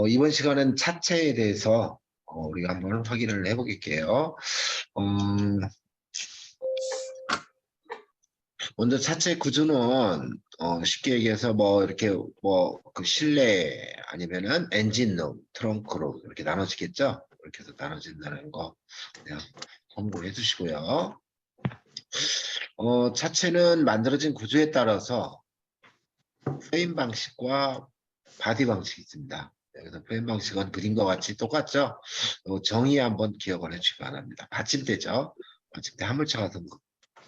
이번 시간은 차체에 대해서 우리가 한번 확인을 해보겠게요. 먼저 차체 구조는 쉽게 얘기해서 뭐 이렇게 뭐 그 실내 아니면은 엔진룸, 트렁크룸 이렇게 나눠지겠죠. 이렇게 해서 나눠진다는 거 그냥 참고해 주시고요. 차체는 만들어진 구조에 따라서 프레임 방식과 바디 방식이 있습니다. 그래서 프레임 방식은 그림과 같이 똑같죠. 정의 한번 기억을 해주시기 바랍니다. 받침대죠. 받침대 화물차 같은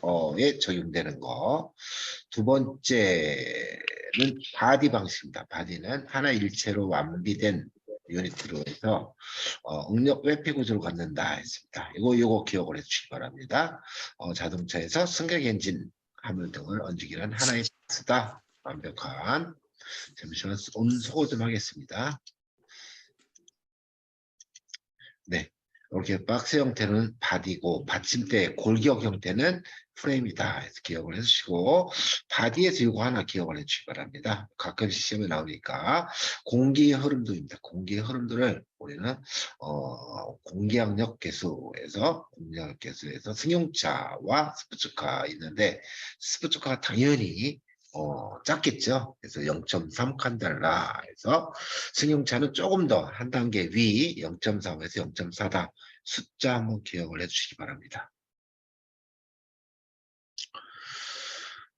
거에 적용되는 거. 두 번째는 바디 방식입니다. 바디는 하나 일체로 완비된 유니트로 해서 응력 외피 구조를 갖는다 했습니다. 이거 기억을 해주시기 바랍니다. 자동차에서 승객 엔진 화물 등을 얹기는 하나의 파트다. 완벽한. 잠시만 소거 좀 하겠습니다. 네, 이렇게 박스 형태는 바디고 받침대 골격 형태는 프레임이다 해서 기억을 해주시고, 바디에서 이거 하나 기억을 해주시기 바랍니다. 가끔씩 시험에 나오니까 공기의 흐름도입니다. 공기의 흐름도를 우리는 공기압력 계수에서 승용차와 스포츠카 있는데, 스포츠카가 당연히 작겠죠. 그래서 0.3 칸달라 해서 승용차는 조금 더 한 단계 위 0.3에서 0.4다. 숫자 한번 기억을 해주시기 바랍니다.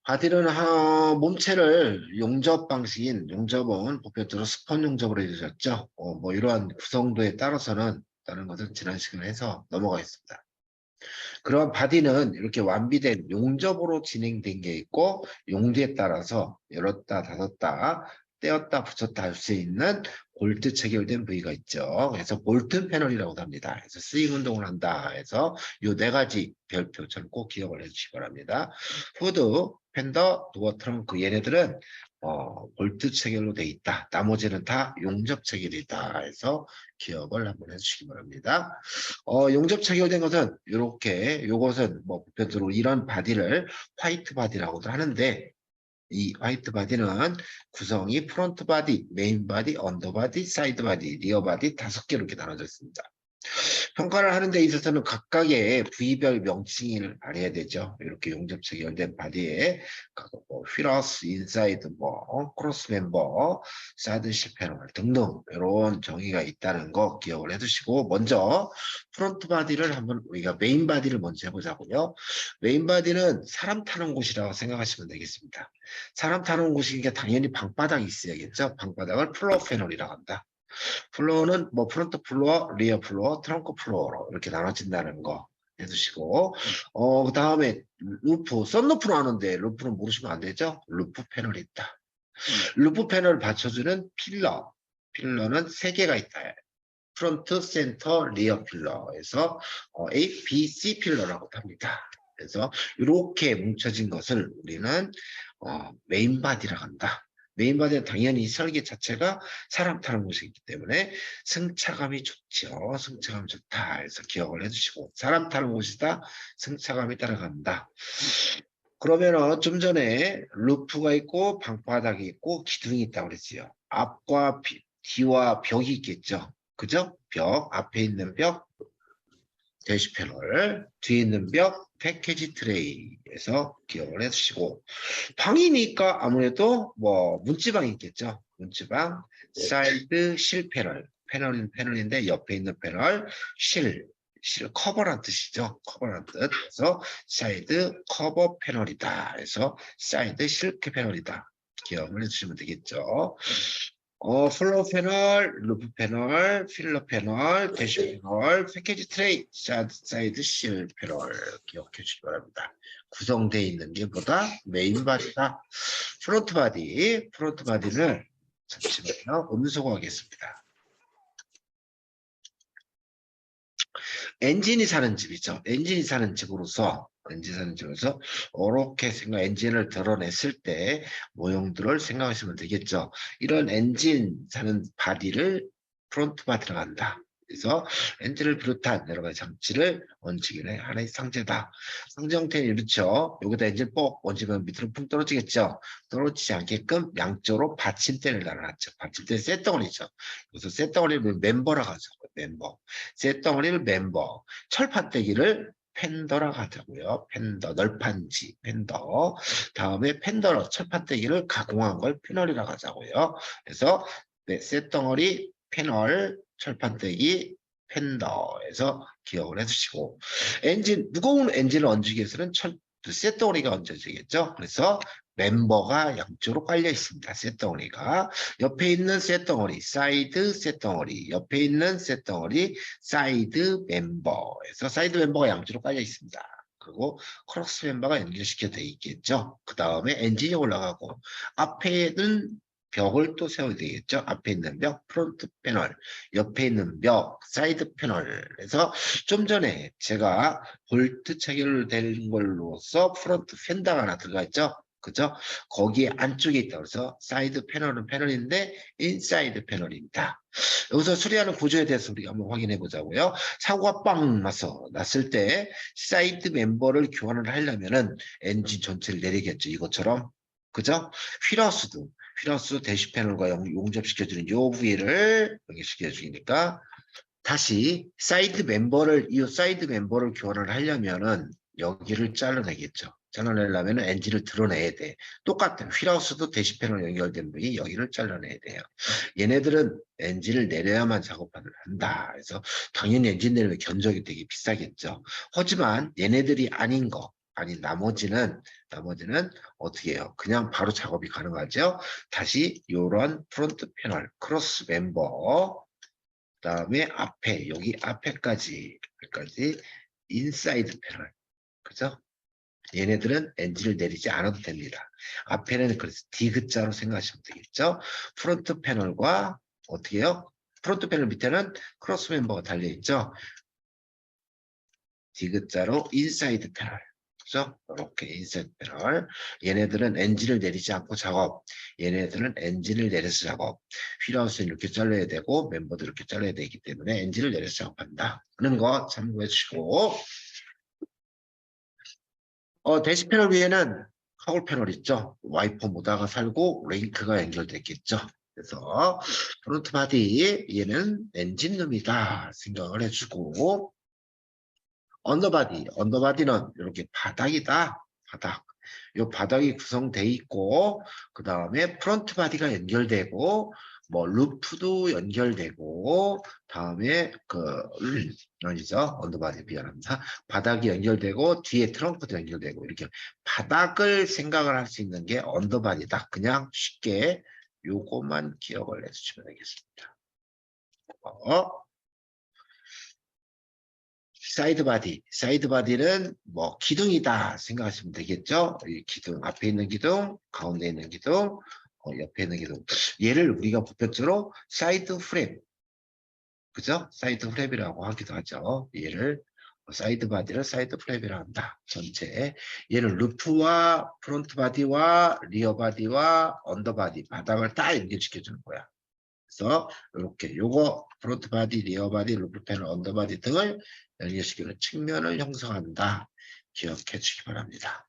바디는 몸체를 용접 방식인 용접은 보편적으로 스펀 용접으로 이루어졌죠. 뭐 이러한 구성도에 따라서는 다른 것은 지난 시간에 해서 넘어가겠습니다. 그런 바디는 이렇게 완비된 용접으로 진행된 게 있고, 용도에 따라서 열었다 닫았다 떼었다 붙였다 할 수 있는 볼트 체결된 부위가 있죠. 그래서 볼트 패널이라고 합니다. 그래서 스윙 운동을 한다 해서 이 네 가지 별표처럼 꼭 기억을 해주시기 바랍니다. 후드, 팬더, 도어 트렁크 얘네들은 볼트 체결로 돼 있다. 나머지는 다 용접 체결이다 해서 기억을 한번 해주시기 바랍니다. 용접 체결된 것은 이렇게, 요것은 뭐 보편적으로 이런 바디를 화이트 바디라고도 하는데, 이 화이트 바디는 구성이 프론트 바디, 메인 바디, 언더 바디, 사이드 바디, 리어 바디 5개로 이렇게 나눠져 있습니다. 평가를 하는 데 있어서는 각각의 부위별 명칭을 알아야 되죠. 이렇게 용접 체결된 바디에 뭐 휠러스, 인사이드, 뭐 크로스 멤버, 사이드 실 패널 등등 이런 정의가 있다는 거 기억을 해두시고, 먼저 프론트 바디를 한번 우리가 메인 바디를 먼저 해보자고요. 메인 바디는 사람 타는 곳이라고 생각하시면 되겠습니다. 사람 타는 곳이니까 당연히 방바닥이 있어야겠죠. 방바닥을 플로어 패널이라고 한다. 플로어는 뭐 프론트 플로어, 리어 플로어, 트렁크 플로어로 이렇게 나눠진다는 거 해두시고, 그 다음에 루프, 썬루프로 하는데 루프는 모르시면 안 되죠. 루프 패널이 있다. 루프 패널을 받쳐주는 필러, 필러는 3개가 있다. 프론트, 센터, 리어 필러에서 A, B, C 필러라고 합니다. 그래서 이렇게 뭉쳐진 것을 우리는 메인 바디라고 한다. 메인 바디는 당연히 설계 자체가 사람 타는 곳이기 때문에 승차감이 좋죠. 승차감 좋다 해서 기억을 해주시고, 사람 타는 곳이다. 승차감이 따라간다. 그러면은 좀 전에 루프가 있고 방바닥이 있고 기둥이 있다고 그랬어요. 앞과 뒤와 벽이 있겠죠. 그죠? 벽, 앞에 있는 벽, 대시 패널, 뒤에 있는 벽, 패키지 트레이에서 기억을 해주시고, 방이니까 아무래도 뭐 문지방이 있겠죠. 문지방, 사이드 실 패널, 패널인데 옆에 있는 패널, 실 커버란 뜻이죠. 커버란 뜻. 그래서 사이드 커버 패널이다. 그래서 사이드 실크 패널이다. 기억을 해주시면 되겠죠. 플로어 패널, 루프 패널, 필러 패널, 대시 패널, 패키지 트레이, 사이드 실 패널 기억해 주시기 바랍니다. 구성되어 있는 게 보다 메인 바디다. 프론트 바디는 잠시만요. 음소거하겠습니다. 엔진이 사는 집이죠. 엔진이 사는 집으로서 이렇게 엔진을 드러냈을 때 모형들을 생각하시면 되겠죠. 이런 엔진 사는 바디를 프론트 바디라고 한다. 그래서 엔진을 비롯한 여러 가지 장치를 얹히기는 하나의 상제다. 상제 형태는 이렇죠. 여기다 엔진 뻑 얹으면 밑으로 푹 떨어지겠죠. 떨어지지 않게끔 양쪽으로 받침대를 달아놨죠. 받침대 쇳덩어리죠. 그래서 쇳덩어리를 멤버라고 하죠. 멤버. 쇳덩어리를 멤버. 철판대기를 펜더라고 하자고요. 펜더, 널판지, 펜더. 다음에 펜더로 철판대기를 가공한 걸 패널이라고 하자고요. 그래서 네, 쇳덩어리, 패널, 철판대기, 펜더에서 기억을 해주시고 엔진, 무거운 엔진을 얹기 위해서는 쇳덩어리가 얹어지겠죠. 그래서 멤버가 양쪽으로 깔려 있습니다. 쇳덩어리가 옆에 있는 쇳덩어리, 사이드 쇳덩어리, 옆에 있는 쇳덩어리, 사이드 멤버에서 사이드 멤버가 양쪽으로 깔려 있습니다. 그리고 크로스 멤버가 연결시켜 돼 있겠죠. 그 다음에 엔진이 올라가고 앞에는 벽을 또 세워야 되겠죠. 앞에 있는 벽, 프론트 패널, 옆에 있는 벽, 사이드 패널에서 좀 전에 제가 볼트 체결된 걸로써 프론트 펜더가 하나 들어가 있죠. 그죠? 거기에 안쪽에 있다. 그래서 사이드 패널은 패널인데 인사이드 패널입니다. 여기서 수리하는 구조에 대해서 우리가 한번 확인해 보자고요. 사고가 빵 났을 때 사이드 멤버를 교환을 하려면은 엔진 전체를 내리겠죠. 이것처럼. 그죠? 휠하우스도 대시 패널과 용접시켜주는 요 부위를 연결시켜주니까 다시 이 사이드 멤버를 교환을 하려면은 여기를 잘라내겠죠. 잘라내려면 엔진을 드러내야 돼. 똑같은 휠하우스도 대시 패널 연결된 부위 여기를 잘라내야 돼요. 얘네들은 엔진을 내려야만 작업을 한다. 그래서 당연히 엔진 내리면 견적이 되게 비싸겠죠. 하지만 얘네들이 아닌 거, 아니 나머지는 어떻게 해요? 그냥 바로 작업이 가능하죠. 다시 이런 프론트 패널, 크로스 멤버 그다음에 앞에 여기 앞에까지 인사이드 패널 그죠? 얘네들은 엔진을 내리지 않아도 됩니다. 앞에는 그래서 디귿자로 생각하시면 되겠죠? 프론트 패널과 어떻게 해요? 프론트 패널 밑에는 크로스 멤버가 달려있죠? 디귿자로 인사이드 패널 그죠? 이렇게 인사이드 패널 얘네들은 엔진을 내리지 않고 작업 얘네들은 엔진을 내려서 작업 휠하우스는 이렇게 잘라야 되고 멤버도 이렇게 잘라야 되기 때문에 엔진을 내려서 작업한다 하는 거 참고해 주시고 대시 패널 위에는 카울 패널 있죠. 와이퍼 모다가 살고 링크가 연결됐겠죠. 그래서 프론트 바디 얘는 엔진룸이다 생각을 해주고 언더바디는 이렇게 바닥이다. 바닥. 이 바닥이 구성돼 있고 그 다음에 프론트 바디가 연결되고 뭐 루프도 연결되고 다음에 아니죠 언더바디 미안합니다. 바닥이 연결되고 뒤에 트렁크도 연결되고 이렇게 바닥을 생각을 할 수 있는 게 언더바디다. 그냥 쉽게 요것만 기억을 해주시면 되겠습니다. 사이드 바디는 뭐 기둥이다 생각하시면 되겠죠. 이 기둥 앞에 있는 기둥, 가운데 있는 기둥, 옆에 있는 기둥. 얘를 우리가 보편적으로 사이드 프레임, 그죠? 사이드 프레임이라고 하기도 하죠. 얘를 사이드 바디를 사이드 프레임이라고 한다. 전체. 얘는 루프와 프론트 바디와 리어 바디와 언더 바디, 바닥을 다 연결시켜주는 거야. 그래서 이렇게 요거 프론트 바디, 리어 바디, 루프 패널, 언더 바디 등을 연결시키는 측면을 형성한다. 기억해 주시기 바랍니다.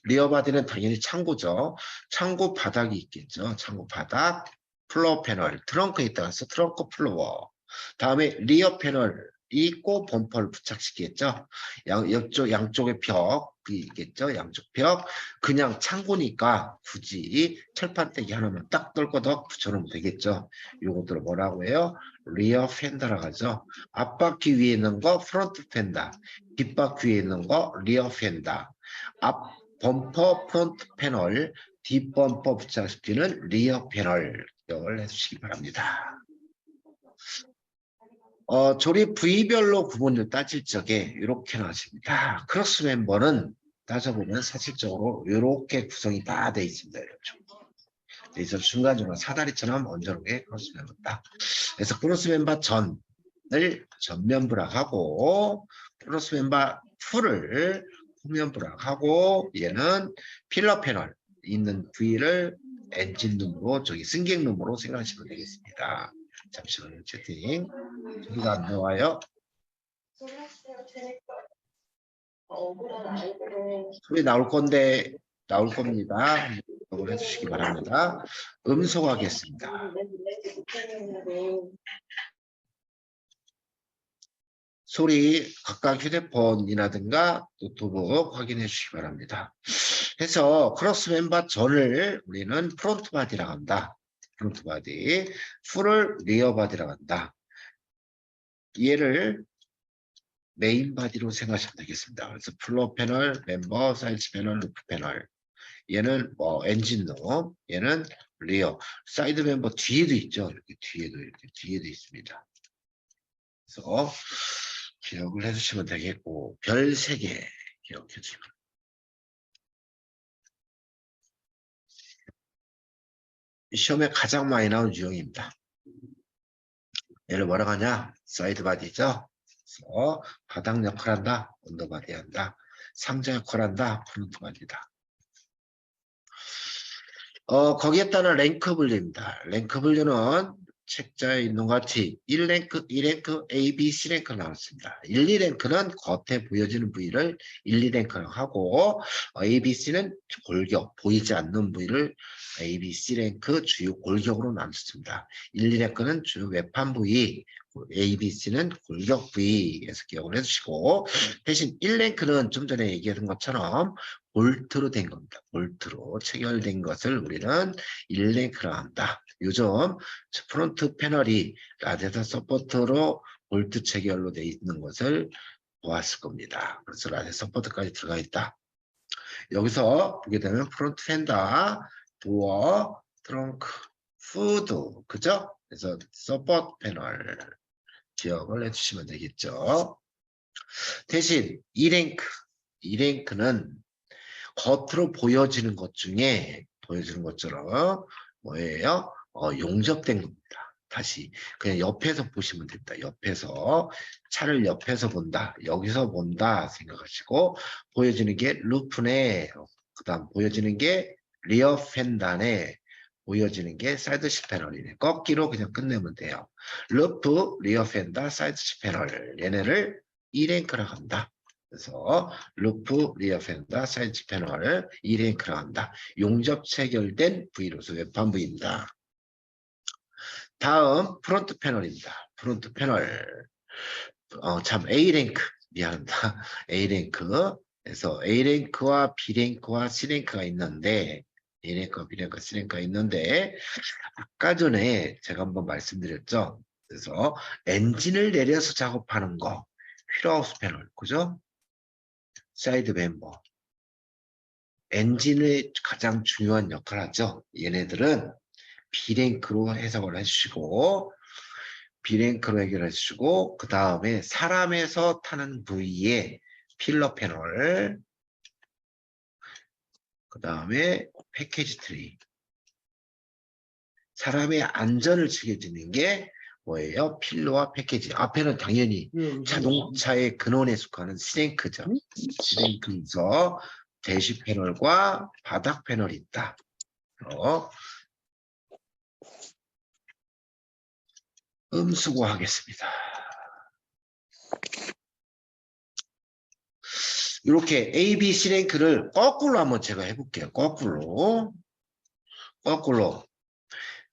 리어 바디는 당연히 창고죠. 창고 바닥이 있겠죠. 창고 바닥, 플로어 패널, 트렁크에 있다가 트렁크 플로어. 다음에 리어 패널 있고 범퍼를 부착시키겠죠. 양쪽의 벽이 있겠죠. 양쪽 벽. 그냥 창고니까 굳이 철판대기 하나만 딱 뚫고덕 붙여놓으면 되겠죠. 요것들을 뭐라고 해요? 리어 펜더라고 하죠. 앞바퀴 위에 있는 거 프론트 펜더, 뒷바퀴 위에 있는 거 리어 펜더. 앞 범퍼 프론트 패널, 뒷범퍼 부착시키는 리어 패널 기억을 해주시기 바랍니다. 조립 부위별로 구분을 따질 적에 이렇게 나왔습니다. 크로스 멤버는 따져보면 사실적으로 이렇게 구성이 다 돼 있습니다. 이렇게. 그래서 중간중간 사다리처럼 얹어놓은 게 크로스 멤버다. 그래서 크로스 멤버 전을 전면 부락하고 크로스 멤버 풀을 후면 부락하고 얘는 필러 패널 있는 부위를 엔진룸으로 승객룸으로 생각하시면 되겠습니다. 잠시만요. 채팅. 소리가 안 나와요. 소리 나올 건데 나올 겁니다. 한번 해주시기 바랍니다. 음소거하겠습니다. 소리 각각 휴대폰이라든가 노트북 확인해 주시기 바랍니다. 해서 크로스 멤버 전을 우리는 프론트 바디라고 한다. 프론트 바디, 풀을 리어 바디라고 한다. 얘를 메인 바디로 생각하시면 되겠습니다. 그래서 플로어 패널, 멤버, 사이드 패널, 루프 패널. 얘는 뭐 엔진룸, 얘는 리어, 사이드 멤버 뒤에도 있죠. 이렇게 뒤에도 있습니다. 그래서 기억을 해주시면 되겠고, 별 3개 기억해 주시면. 시험에 가장 많이 나온 유형입니다. 얘를 뭐라고 하냐? 사이드 바디죠. 그래서 바닥 역할한다, 언더바디 한다, 상자 역할한다, 프론트 바디다. 거기에 따른 랭크 분류입니다. 랭크 분류는 책자에 있는 것 같이 1랭크, 2랭크, A, B, C랭크 나왔습니다. 1, 2랭크는 겉에 보여지는 부위를 1, 2랭크라고 하고 A, B, C는 골격, 보이지 않는 부위를 A, B, C랭크 주요 골격으로 나눴습니다. 1, 2랭크는 주요 외판 부위, A, B, C는 골격 부위에서 기억을 해주시고 대신 1랭크는 좀 전에 얘기했던 것처럼 볼트로 된 겁니다. 볼트로 체결된 것을 우리는 1랭크라고 한다. 요즘 프론트 패널이 라데터 서포트로 볼트 체결로 되어 있는 것을 보았을 겁니다. 그래서 라데터 서포트까지 들어가 있다. 여기서 보게 되면 프론트 펜더, 도어, 트렁크, 후드, 그죠? 그래서 서포트 패널 기억을 해주시면 되겠죠. 대신 2랭크는 겉으로 보여지는 것 중에 보여지는 것처럼 뭐예요? 용접된 겁니다. 다시 그냥 옆에서 보시면 됩니다. 옆에서 차를 옆에서 본다, 여기서 본다 생각하시고 보여지는 게 루프네, 그다음 보여지는 게 리어 펜단에 보여지는 게 사이드시 패널이네. 꺾기로 그냥 끝내면 돼요. 루프, 리어 펜단, 사이드시 패널 얘네를 2랭크라고 한다. 그래서 루프, 리어 펜더, 사이드 패널을 2랭크라고 한다. 용접 체결된 V로서 외판 부위입니다. 다음 프론트 패널입니다. 프론트 패널. 참 A랭크 미안합니다. A랭크. 그래서 A랭크와 B랭크와 C랭크가 있는데 A랭크와 B랭크와 C랭크가 있는데 아까 전에 제가 한번 말씀드렸죠. 그래서 엔진을 내려서 작업하는 거 휠하우스 패널, 그죠? 사이드 멤버. 엔진의 가장 중요한 역할을 하죠. 얘네들은 B랭크로 해석을 해주시고 B랭크로 해결해 주시고 그 다음에 사람에서 타는 부위에 필러 패널, 그 다음에 패키지 트레이. 사람의 안전을 지켜주는 게 뭐예요? 필러와 패키지. 앞에는 당연히 자동차의 근원에 속하는 C랭크죠. C랭크에서 대시 패널과 바닥 패널이 있다. 수고하겠습니다. 이렇게 A, B, C 랭크를 거꾸로 한번 제가 해볼게요. 거꾸로.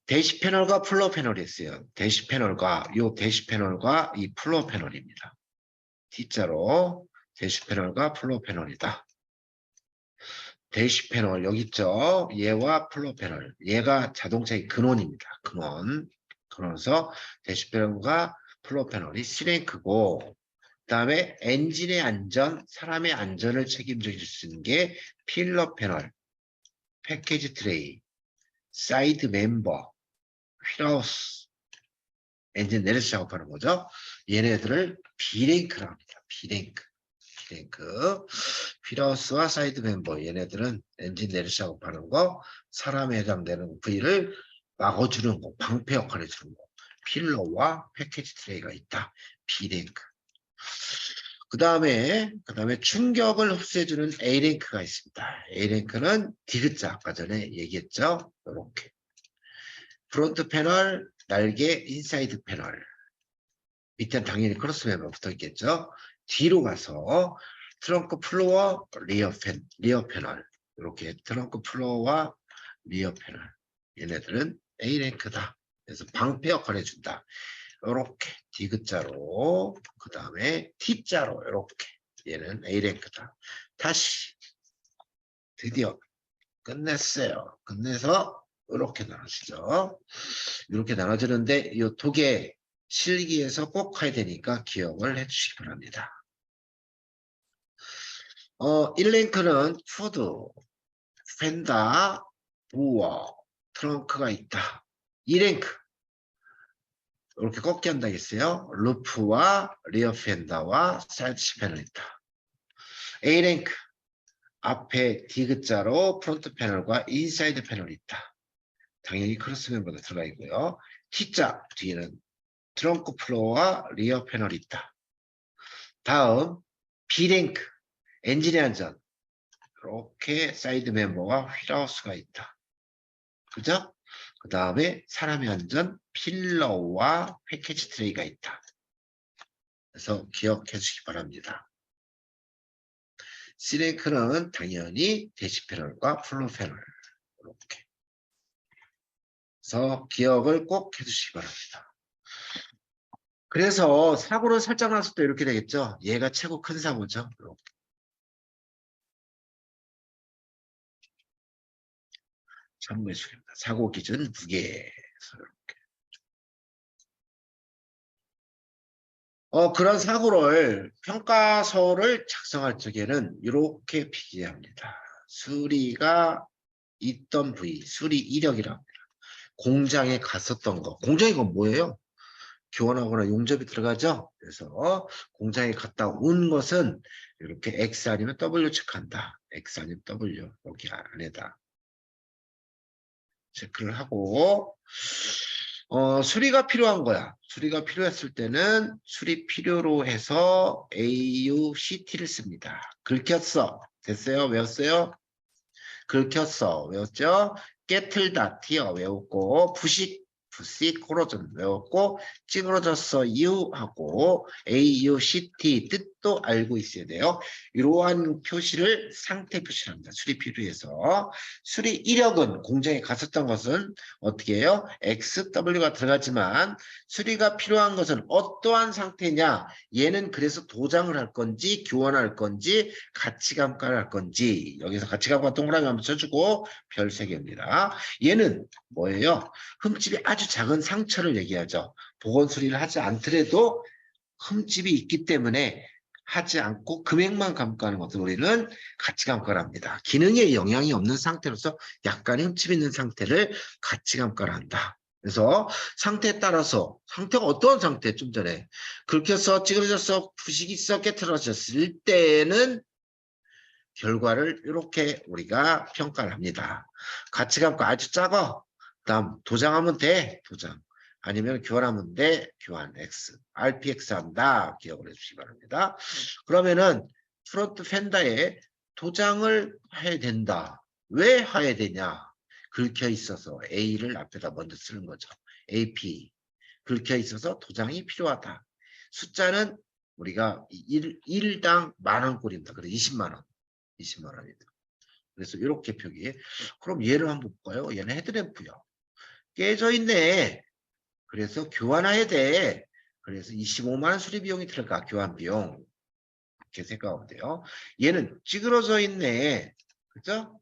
대시 패널과 플로어 패널이 있어요. 대시 패널과 이 플로어 패널입니다. T자로 대시 패널과 플로어 패널이다. 대시 패널 여기 있죠. 얘와 플로어 패널. 얘가 자동차의 근원입니다. 근원에서 대시 패널과 플로어 패널이 C랭크고 그다음에 엔진의 안전, 사람의 안전을 책임져 줄 수 있는 게 필러 패널, 패키지 트레이, 사이드 멤버, 휠하우스, 엔진 내려서 작업하는 거죠. 얘네들을 B랭크라고 합니다. B랭크. 휠하우스와 사이드 멤버 얘네들은 엔진 내려서 작업하는 거, 사람에 해당되는 부위를 막아주는 거, 방패 역할을 해주는 거. 필러와 패키지 트레이가 있다. B랭크. 그 다음에 충격을 흡수해주는 A랭크가 있습니다. A랭크는 디귿자 아까 전에 얘기했죠. 이렇게 프론트 패널, 날개 인사이드 패널. 밑에는 당연히 크로스 멤버 붙어 있겠죠. 뒤로 가서 트렁크 플로어 리어 패널. 이렇게 트렁크 플로어와 리어 패널. 얘네들은 A랭크다. 그래서 방패 역할을 해준다. 이렇게 디귿자로, 그 다음에 T자로 이렇게. 얘는 A랭크다. 다시 드디어 끝냈어요. 끝내서 이렇게 나눠지죠. 이렇게 나눠지는데 이 두 개 실기에서 꼭 해야 되니까 기억을 해주시기 바랍니다. 1랭크는 푸드, 펜다, 부어, 트렁크가 있다. 2랭크 이렇게 꺾기 한다겠어요. 루프와 리어 펜다와 사이드 패널 있다. A랭크 앞에 디귿자로 프론트 패널과 인사이드 패널이 있다. 당연히 크로스 멤버도 들어가 있고요. T자 뒤에는 트렁크 플로어와 리어 패널이 있다. 다음 B랭크 엔진의 안전 이렇게 사이드 멤버와 휠하우스가 있다. 그죠? 그 다음에 사람의 안전 필러와 패키지 트레이가 있다. 그래서 기억해 주시기 바랍니다. C랭크는 당연히 대시 패널과 플로 패널 이렇게. 그래서 기억을 꼭 해주시기 바랍니다. 그래서 사고를 살짝 났을 때 이렇게 되겠죠. 얘가 최고 큰 사고죠. 이렇게. 참고해 주십니다. 사고 기준 무게. 그런 사고를 평가서를 작성할 적에는 이렇게 필기합니다. 수리가 있던 부위, 수리 이력이라고 합니다. 공장에 갔었던 거. 공장이 건 뭐예요? 교환하거나 용접이 들어가죠. 그래서 공장에 갔다 온 것은 이렇게 X 아니면 W 체크한다. X 아니면 W 여기 안에다 체크를 하고 수리가 필요한 거야. 수리가 필요했을 때는 수리 필요로 해서 AUCT를 씁니다. 긁혔어. 됐어요? 외웠어요? 긁혔어. 외웠죠? 깨틀다 티어 외웠고 부식 부식 코로전 외웠고 찌그러졌어 U 하고 AUCT 뜻도 알고 있어야 돼요. 이러한 표시를 상태 표시합니다. 수리 필요해서 수리 이력은 공장에 갔었던 것은 어떻게 해요? XW가 들어가지만 수리가 필요한 것은 어떠한 상태냐? 얘는 그래서 도장을 할 건지 교환할 건지 가치 감가를 할 건지 여기서 가치 감가 동그라미 한번 쳐주고 별 3개입니다. 얘는 뭐예요? 흠집이 아주 작은 상처를 얘기하죠. 보건 수리를 하지 않더라도 흠집이 있기 때문에 하지 않고 금액만 감가하는 것을 우리는 가치 감가를 합니다. 기능에 영향이 없는 상태로서 약간의 흠집이 있는 상태를 가치 감가를 한다. 그래서 상태에 따라서 상태가 어떤 상태 좀 전에 긁혔어 찌그러졌어 부식이 있어 깨트러졌을 때는 결과를 이렇게 우리가 평가를 합니다. 가치 감가 아주 작아. 다음 도장하면 돼. 도장. 아니면 교환하면 돼. 교환 X. RPX 한다. 기억을 해주시기 바랍니다. 그러면은 프론트 펜더에 도장을 해야 된다. 왜 해야 되냐? 긁혀 있어서 A를 앞에다 먼저 쓰는 거죠. AP. 긁혀 있어서 도장이 필요하다. 숫자는 우리가 1당 10,000꼴입니다. 그래서 20만 원. 20만 원입니다. 그래서 이렇게 표기. 그럼 얘를 한번 볼까요? 얘는 헤드램프요. 깨져 있네. 그래서 교환해야 돼. 그래서 25만 원 수리 비용이 들어가. 교환 비용. 이렇게 생각하면 돼요. 얘는 찌그러져 있네. 그죠?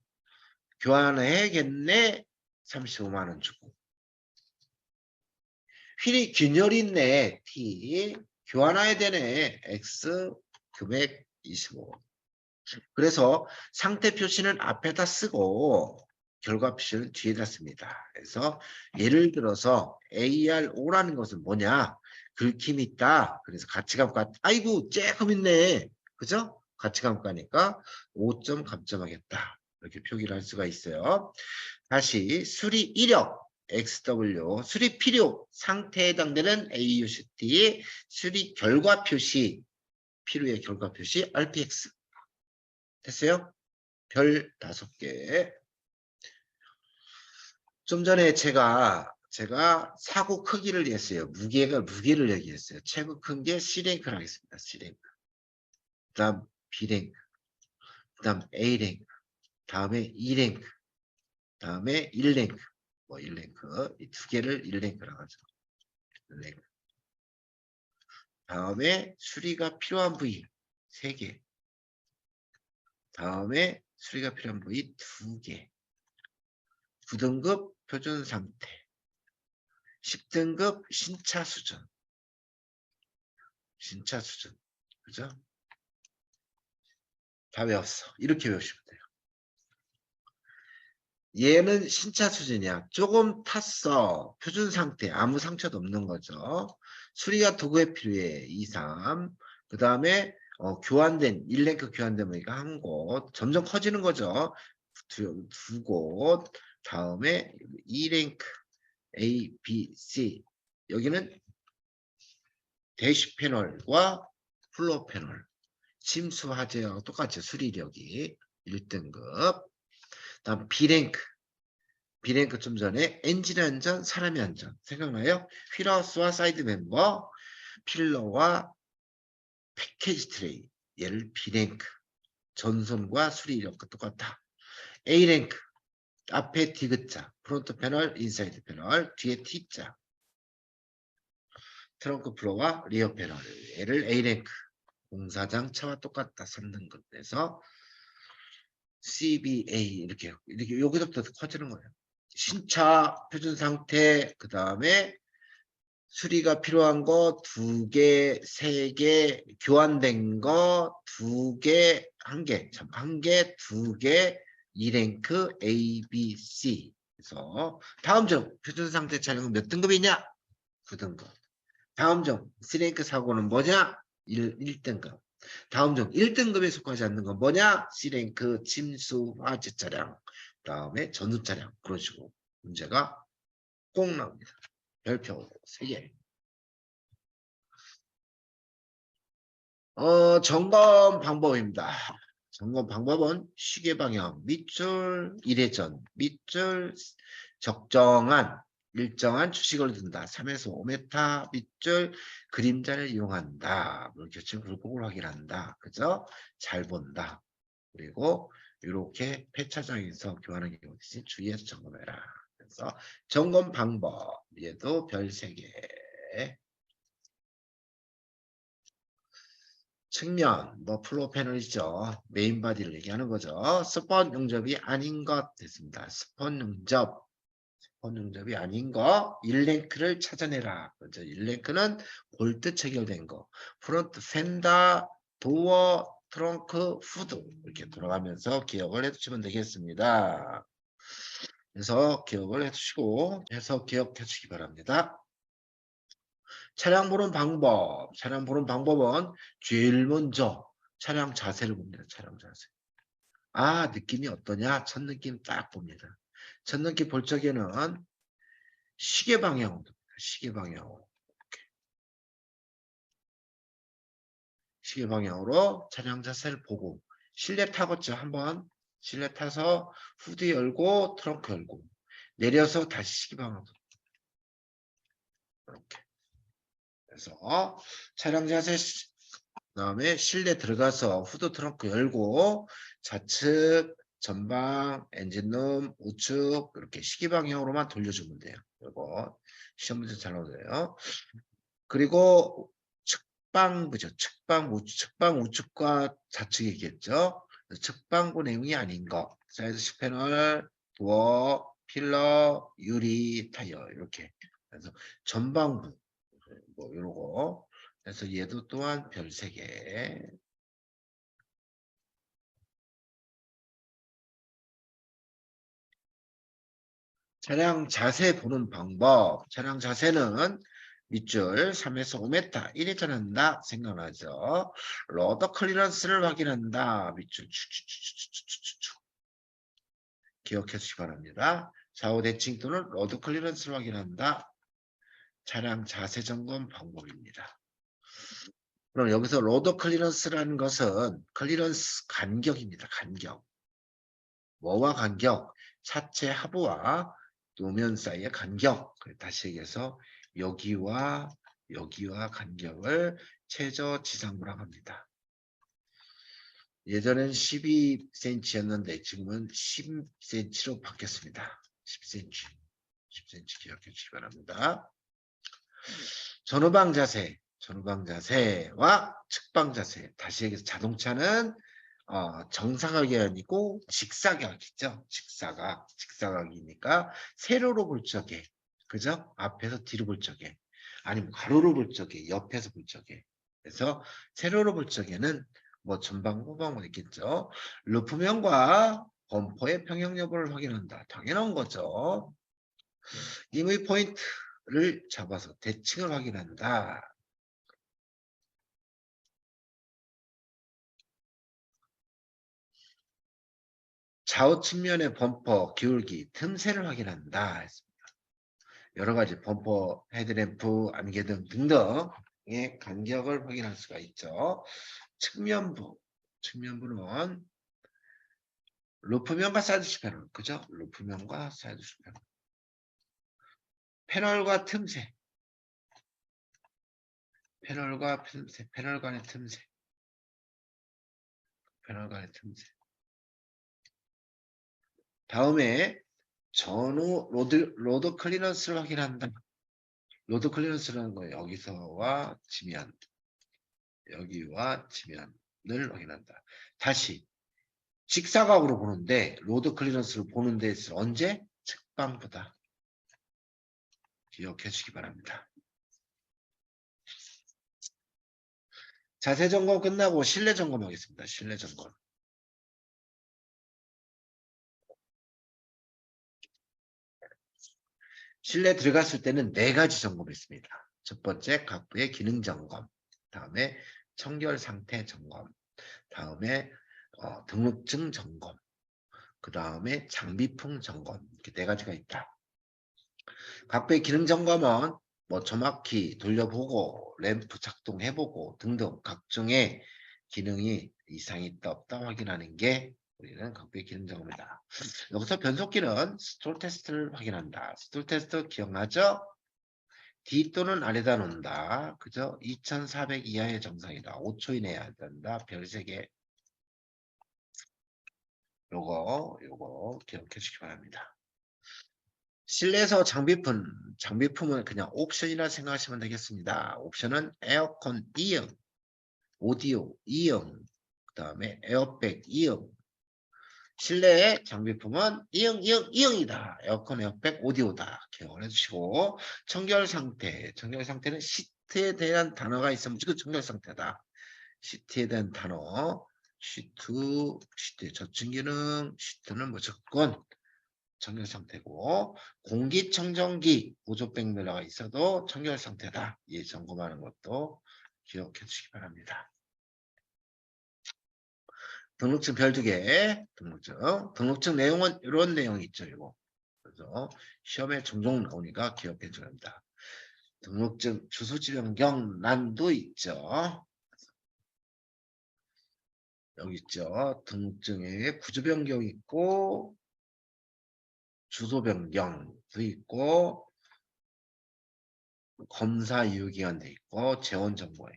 교환해야겠네. 35만 원 주고. 휠이 균열이 있네. T. 교환해야 되네. X 금액 25. 그래서 상태 표시는 앞에다 쓰고 결과 표시는 뒤에다 씁니다. 그래서 예를 들어서 ARO라는 것은 뭐냐? 긁힘이 있다. 그래서 가치감가 아이고 조금 있네. 그죠? 가치감가니까 5점 감점하겠다. 이렇게 표기를 할 수가 있어요. 다시 수리 이력 XW, 수리 필요 상태에 해당되는 AUCT, 수리 결과 표시 필요의 결과 표시 RPX. 됐어요? 별 5개. 좀 전에 제가 제가 사고 크기를 얘기했어요. 무게를 얘기했어요. 최고 큰 게 C랭크를 하겠습니다. C랭크. 그다음 B랭크. 그다음 A랭크. 다음에 E랭크. 다음에 1랭크. 뭐 1랭크. 이 두 개를 1랭크라고 하죠. 1랭크. 다음에 수리가 필요한 부위 3개. 다음에 수리가 필요한 부위 2개. 9등급 표준 상태. 10등급 신차 수준. 신차 수준. 그죠? 다 외웠어. 이렇게 외우시면 돼요. 얘는 신차 수준이야. 조금 탔어. 표준 상태. 아무 상처도 없는 거죠. 수리가 도구에 필요해. 2, 3. 그 다음에 교환된 1랭크 교환된 거니까 한 곳. 점점 커지는 거죠. 두 곳. 다음에 2랭크 A, B, C. 여기는 대시 패널과 플로어 패널. 침수 화재와 똑같이 수리력이 1등급. 다음 B랭크. B랭크 좀 전에 엔진 안전, 사람의 안전. 생각나요? 휠하우스와 사이드 멤버, 필러와 패키지 트레이. 얘를 B랭크. 전선과 수리력과 똑같다. A랭크. 앞에 디귿자. 프론트 패널, 인사이드 패널, 뒤에 T자. 트렁크 플로어와 리어 패널. 얘를 A랭크. 공사장 차와 똑같다. 3등급에서 CBA 이렇게 여기서부터 커지는 거예요. 신차 표준 상태, 그 다음에 수리가 필요한 거 2개, 3개, 교환된 거 2개, 1개, 1개, 2개, 2랭크 A, B, C. 그래서 다음 점 표준 상태 차량은 몇 등급이냐? 9등급. 다음 점 C랭크 사고는 뭐냐? 1등급. 다음 점 1등급에 속하지 않는 건 뭐냐? C랭크 침수 화재 차량. 다음에 전후 차량. 그런 식으로 문제가 꼭 나옵니다. 별표 3개. 점검 방법입니다. 점검 방법은 시계 방향, 밑줄, 이례전, 밑줄, 적정한, 일정한 주식을 둔다. 3에서 5m 밑줄, 그림자를 이용한다. 물교체 굴곡을 확인한다. 그죠? 잘 본다. 그리고 이렇게 폐차장에서 교환하는 경우 있으니 주의해서 점검해라. 그래서 점검 방법, 얘도 별 3개. 측면, 뭐 플로어 패널이죠. 메인 바디를 얘기하는 거죠. 스폰 용접이 아닌 것 됐습니다. 스폰 용접이 아닌 거 1랭크를 찾아내라. 그죠? 1랭크는 볼트 체결된 거. 프론트 펜더, 도어, 트렁크, 후드 이렇게 돌아가면서 기억을 해두시면 되겠습니다. 그래서 기억을 해두시고 해서 기억해 주시기 바랍니다. 차량 보는 방법. 차량 보는 방법은 제일 먼저 차량 자세를 봅니다. 차량 자세. 아, 느낌이 어떠냐? 첫 느낌 딱 봅니다. 첫 느낌 볼 적에는 시계 방향으로. 시계 방향으로. 시계 방향으로 차량 자세를 보고 실내 타겠죠. 한번 실내 타서 후드 열고 트렁크 열고 내려서 다시 시계 방향으로. 이렇게. 그래서 차량 자세 그다음에 실내 들어가서 후드 트렁크 열고 좌측, 전방, 엔진룸, 우측 이렇게 시계 방향으로만 돌려주면 돼요. 이거 시험 문제 잘 나오네요. 그리고 측방부죠. 측방 우측과 좌측 얘기했죠. 측방부 내용이 아닌 거. 사이드 시패널, 도어, 필러, 유리, 타이어 이렇게. 그래서 전방부 뭐 이러고. 그래서 얘도 또한 별 3개. 차량 자세 보는 방법. 차량 자세는 밑줄 3에서 5m 1회 전한다 생각나죠. 로더 클리런스를 확인한다. 밑줄 축축축축축축축 기억해 주시기 바랍니다. 좌우 대칭 또는 로드 클리런스를 확인한다. 차량 자세 점검 방법입니다. 그럼 여기서 로드 클리런스라는 것은 클리런스 간격입니다. 간격. 뭐와 간격? 차체 하부와 노면 사이의 간격. 다시 얘기해서 여기와 간격을 최저지상부라고 합니다. 예전엔 12cm였는데 지금은 10cm로 바뀌었습니다. 10cm. 10cm 기억해 주시기 바랍니다. 전후방 자세와 측방 자세. 다시 얘기해서 자동차는 정사각이 아니고 직사각이죠. 직사각이니까 세로로 볼 적에, 그죠? 앞에서 뒤로 볼 적에, 아니면 가로로 볼 적에, 옆에서 볼 적에. 그래서 세로로 볼 적에는 뭐 전방, 후방은 있겠죠. 루프면과 범퍼의 평형 여부를 확인한다. 당연한 거죠. 임의 포인트를 잡아서 대칭을 확인한다. 좌우 측면의 범퍼 기울기 틈새를 확인한다. 여러 가지 범퍼, 헤드램프, 안개등 등등의 간격을 확인할 수가 있죠. 측면부는 루프면과 사이드 패널, 그죠? 루프면과 사이드 패널. 패널과 틈새, 패널 간의 틈새. 다음에 전후 로드 클리런스를 확인한다. 로드 클리런스라는 거예요. 여기와 지면을 확인한다. 다시 직사각으로 보는데 로드 클리런스를 보는 데서 언제? 측방보다. 기억해 주시기 바랍니다. 자세 점검 끝나고 실내 점검하겠습니다. 실내 점검. 실내 들어갔을 때는 4가지 점검이 있습니다. 첫 번째 각부의 기능 점검, 다음에 청결 상태 점검, 다음에 등록증 점검, 그 다음에 장비품 점검. 이렇게 4가지가 있다. 각부의 기능 점검은 뭐 점막키 돌려보고 램프 작동해보고 등등 각종의 기능이 이상이 있다 없다 확인하는 게 우리는 각부의 기능 점검이다. 여기서 변속기는 스톨 테스트를 확인한다. 스톨 테스트 기억나죠? D 또는 아래다 놓는다. 그죠? 2400 이하의 정상이다. 5초 이내에 해야 된다. 별 3개. 요거 기억해 주시기 바랍니다. 실내에서 장비품은 그냥 옵션이라 생각하시면 되겠습니다. 옵션은 에어컨 2형, 오디오 2형, 그 다음에 에어백 2형. 실내 장비품은 2형이다. 에어컨, 에어백, 오디오다. 기억을 해주시고 청결 상태는 시트에 대한 단어가 있으면 무조건 청결 상태다. 시트에 대한 단어, 시트의 저층 기능, 시트는 무조건 청결 상태고 공기청정기 보조백밀러가 있어도 청결 상태다. 이 점검하는 것도 기억해 주시기 바랍니다. 등록증 별 2개. 등록증 내용은 이런 내용이 있죠. 이거. 그래서 시험에 종종 나오니까 기억해 줘야 합니다. 등록증 주소지 변경 난도 있죠. 여기 있죠. 등록증에 구조 변경이 있고 주소 변경도 있고 검사 이유기간 돼 있고 재원 정보에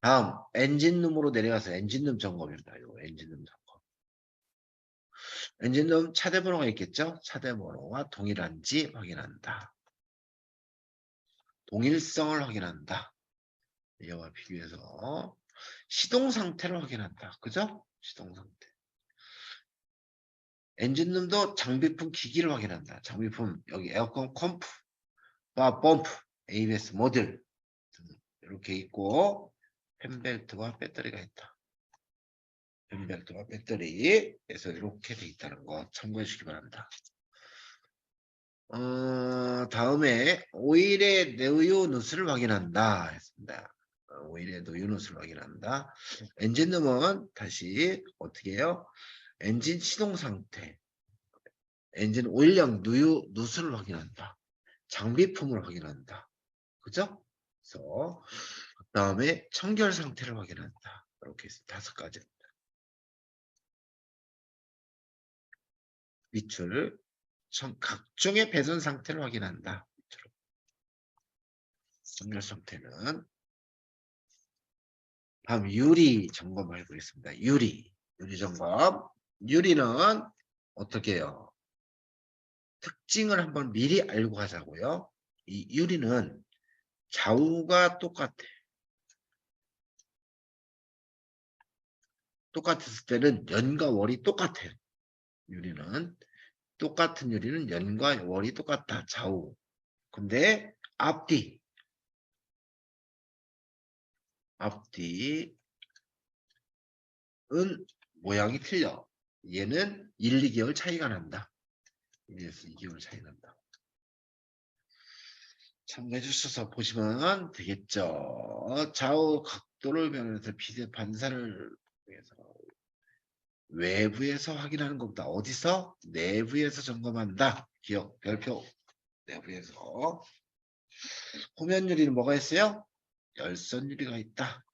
다음 엔진룸으로 내려가서 엔진룸 점검입니다. 이거 엔진룸 점검. 엔진룸 차대 번호가 있겠죠? 차대 번호와 동일한지 확인한다. 동일성을 확인한다. 이와 비교해서 시동 상태를 확인한다. 그죠? 시동 상태. 엔진룸도 장비품 기기를 확인한다. 장비품 여기 에어컨 컴프, 펌프, ABS 모듈 이렇게 있고 펜벨트와 배터리가 있다. 펜벨트와 배터리에서 이렇게 돼 있다는 거 참고해 주시기 바랍니다. 다음에 오일의 내유 누수를 확인한다 했습니다. 오일의 내유 누수를 확인한다. 엔진룸은 다시 어떻게 해요? 엔진 시동 상태, 엔진 오일량 누수를 확인한다. 장비품을 확인한다. 그죠? 그래서 그다음에 청결 상태를 확인한다. 이렇게 해서 5가지. 밑줄, 각종의 배선 상태를 확인한다. 정렬 상태는 다음 유리 점검을 해보겠습니다. 유리 점검. 유리는 어떻게 해요? 특징을 한번 미리 알고 가자고요. 이 유리는 좌우가 똑같아. 똑같았을 때는 연과 월이 똑같아요. 유리는 똑같은 유리는 연과 월이 똑같다. 좌우. 근데 앞뒤 은 모양이 틀려. 얘는 1, 2개월 차이가 난다. 1에서 2개월 차이 난다. 참고해 주셔서 보시면 되겠죠. 좌우 각도를 변해서 빛의 반사를 위해서 외부에서 확인하는 것보다 어디서? 내부에서 점검한다. 기억, 별표. 내부에서. 후면 유리는 뭐가 있어요? 열선 유리가 있다.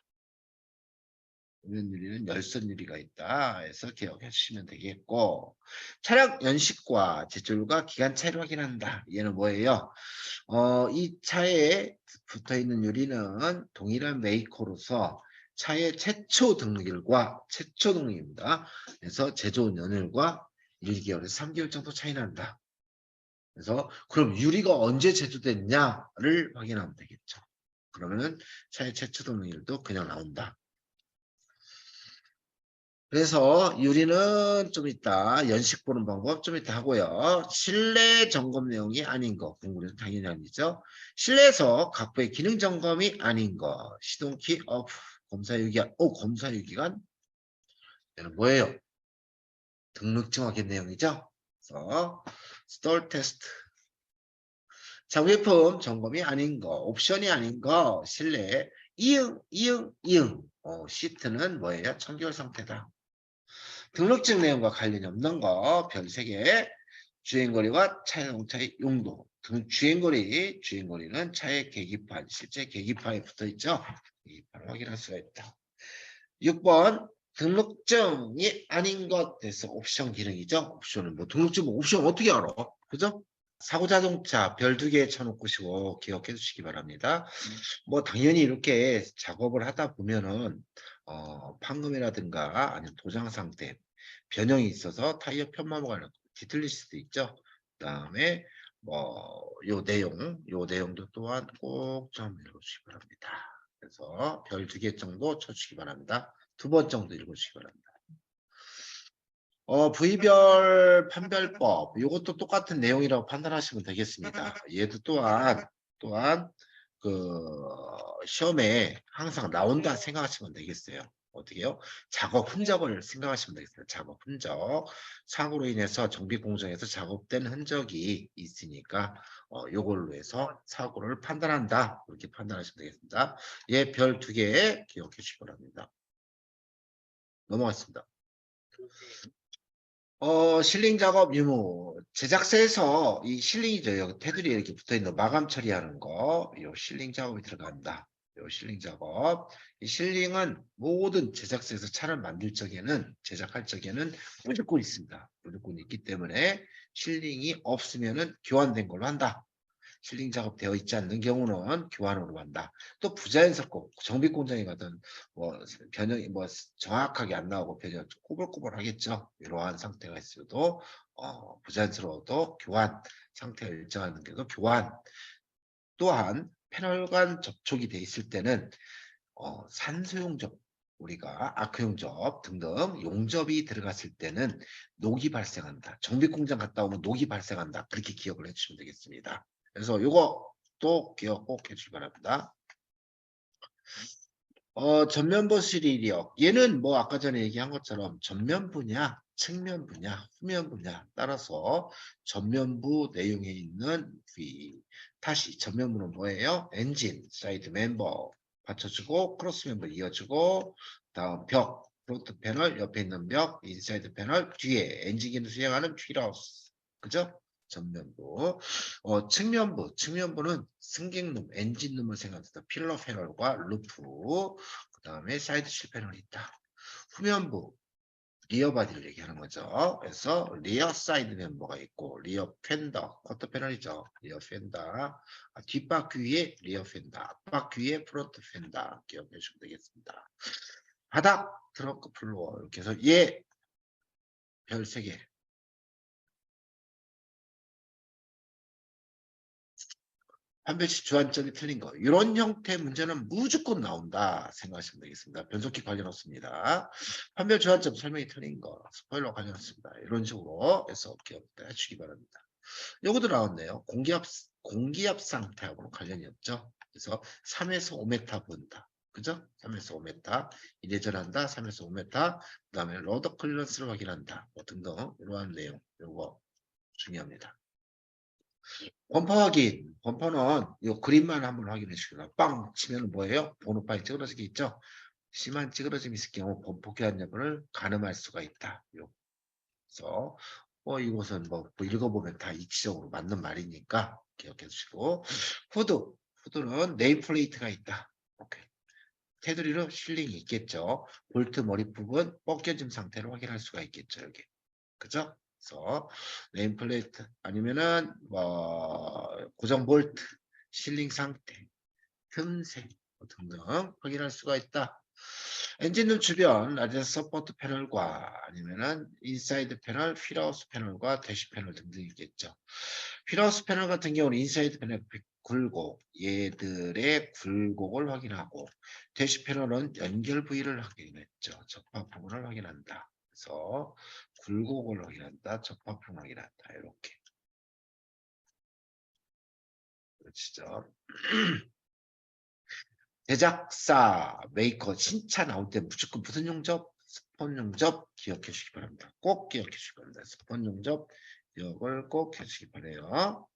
후면 유리는 열선 유리가 있다. 해서 기억해 주시면 되겠고, 차량 연식과 제조율과 기간 차이를 확인한다. 얘는 뭐예요? 이 차에 붙어 있는 유리는 동일한 메이커로서 차의 최초 등록일과 최초 등록입니다. 그래서 제조 연일과 1개월에서 3개월 정도 차이 난다. 그래서 그럼 유리가 언제 제조됐냐를 확인하면 되겠죠. 그러면은 차의 최초 등록일도 그냥 나온다. 그래서 유리는 좀 이따 연식 보는 방법 좀 이따 하고요. 실내 점검 내용이 아닌 거, 공구는 당연히 아니죠. 실내에서 각부의 기능 점검이 아닌 거, 시동키 오프, 검사유기간, 검사유기간, 얘는 뭐예요? 등록증 확인 내용이죠. 그래서 스톨 테스트, 장비품 점검이 아닌 거, 옵션이 아닌 거, 실내 이응. 시트는 뭐예요? 청결 상태다. 등록증 내용과 관련이 없는 거 별 3개. 주행거리와 차량차의 용도. 주행거리는 차의 계기판, 실제 계기판에 붙어있죠. 계기판을 확인할 수가 있다. 6번 등록증이 아닌 것 돼서 옵션 기능이죠. 옵션은 뭐 등록증 옵션 어떻게 알아? 그죠? 사고자동차 별 2개 쳐놓고시고 기억해 주시기 바랍니다. 뭐 당연히 이렇게 작업을 하다 보면은 판금이라든가 아니면 도장 상태 변형이 있어서 타이어 편마모가 뒤틀릴 수도 있죠. 그다음에 뭐 요 내용도 또한 꼭 좀 읽어주시기 바랍니다. 그래서 별 2개 정도 쳐주시기 바랍니다. 2번 정도 읽어주시기 바랍니다. 부위별 판별법 이것도 똑같은 내용이라고 판단하시면 되겠습니다. 얘도 또한 그 시험에 항상 나온다 생각하시면 되겠어요. 어떻게요? 작업 흔적을 생각하시면 되겠어요. 작업 흔적. 사고로 인해서 정비 공정에서 작업된 흔적이 있으니까 요걸로 해서 사고를 판단한다. 그렇게 판단하시면 되겠습니다. 얘 별 2개 기억해 주시기 바랍니다. 넘어가겠습니다. 실링 작업 유무. 제작사에서 이 실링이죠. 테두리에 이렇게 붙어 있는 마감 처리하는 거. 요 실링 작업이 들어간다. 요 실링 작업. 이 실링은 모든 제작사에서 차를 만들 적에는, 제작할 적에는 무조건 있습니다. 무조건 있기 때문에 실링이 없으면은 교환된 걸로 한다. 실링 작업되어 있지 않는 경우는 교환으로 한다. 또 부자연스럽고 정비 공장에 가든 뭐 변형이 뭐 정확하게 안 나오고 변형 꼬불꼬불하겠죠. 이러한 상태가 있어도 부자연스러워도 교환 상태가 일정한 경우 교환. 또한 패널 간 접촉이 돼 있을 때는 산소 용접 우리가 아크 용접 등등 용접이 들어갔을 때는 녹이 발생한다. 정비 공장 갔다 오면 녹이 발생한다. 그렇게 기억을 해주시면 되겠습니다. 그래서 요거 또 기억 꼭 해주시기 바랍니다. 전면부 실이력. 얘는 뭐 아까 전에 얘기한 것처럼 전면부냐, 측면부냐, 후면부냐 따라서 전면부 내용에 있는 부위. 다시 전면부는 뭐예요? 엔진, 사이드 멤버 받쳐주고 크로스 멤버 이어주고 다음 벽, 프론트 패널 옆에 있는 벽, 인사이드 패널 뒤에 엔진 기능 수행하는 휠하우스. 그죠? 전면부. 측면부는 승객룸, 엔진룸을 생각해서 필러 패널과 루프, 그 다음에 사이드 실 패널이 있다. 후면부, 리어 바디를 얘기하는 거죠. 그래서 리어 사이드 멤버가 있고 리어 펜더, 쿼터 패널이죠. 리어 펜더, 뒷바퀴 위에 리어 펜더, 앞바퀴 위에 프론트 펜더 기억해 주시면 되겠습니다. 바닥, 트렁크 플로어 이렇게 해서 얘 별 3개. 판별식 주안점이 틀린 거. 이런 형태의 문제는 무조건 나온다 생각하시면 되겠습니다. 변속기 관련 없습니다. 판별 주안점 설명이 틀린 거. 스포일러 관련 없습니다. 이런 식으로 해서 기억해 주시기 바랍니다. 요것도 나왔네요. 공기압 상태하고는 관련이 없죠. 그래서 3에서 5m 본다. 그죠? 3에서 5m. 이래저래 한다. 3에서 5m. 그 다음에 로더 클리런스를 확인한다. 뭐 등등. 이러한 내용. 요거 중요합니다. 범퍼 확인. 범퍼는 요 그림만 한번 확인해 주시고요. 빵 치면 뭐예요? 번호판이 찌그러지게 있죠? 심한 찌그러짐이 있을 경우 범퍼 교환 여부를 가늠할 수가 있다. 그래서 이것은 뭐 읽어보면 다 이치적으로 맞는 말이니까 기억해 주시고 후드는 네임 플레이트가 있다. 오케이. 테두리로 실링이 있겠죠. 볼트 머리 부분 벗겨진 상태로 확인할 수가 있겠죠. 여기. 그죠? 그래서 네임 플레이트 아니면은 뭐 고정 볼트, 실링 상태, 틈새 등등 확인할 수가 있다. 엔진룸 주변 라디에이터 서포트 패널과 아니면은 인사이드 패널, 휠하우스 패널과 대시 패널 등등 있겠죠. 휠하우스 패널 같은 경우는 인사이드 패널 굴곡, 얘들의 굴곡을 확인하고 대시 패널은 연결 부위를 확인했죠. 접합 부분을 확인한다. 그래서 굴곡을 확인한다. 접합 부분을 확인한다. 이렇게. 그렇죠. 제작사, 메이커, 신차 나올 때 무조건 무슨 용접? 스폰 용접 기억해 주시기 바랍니다. 꼭 기억해 주시기 바랍니다. 스폰 용접 기억을 꼭 해주시기 바래요.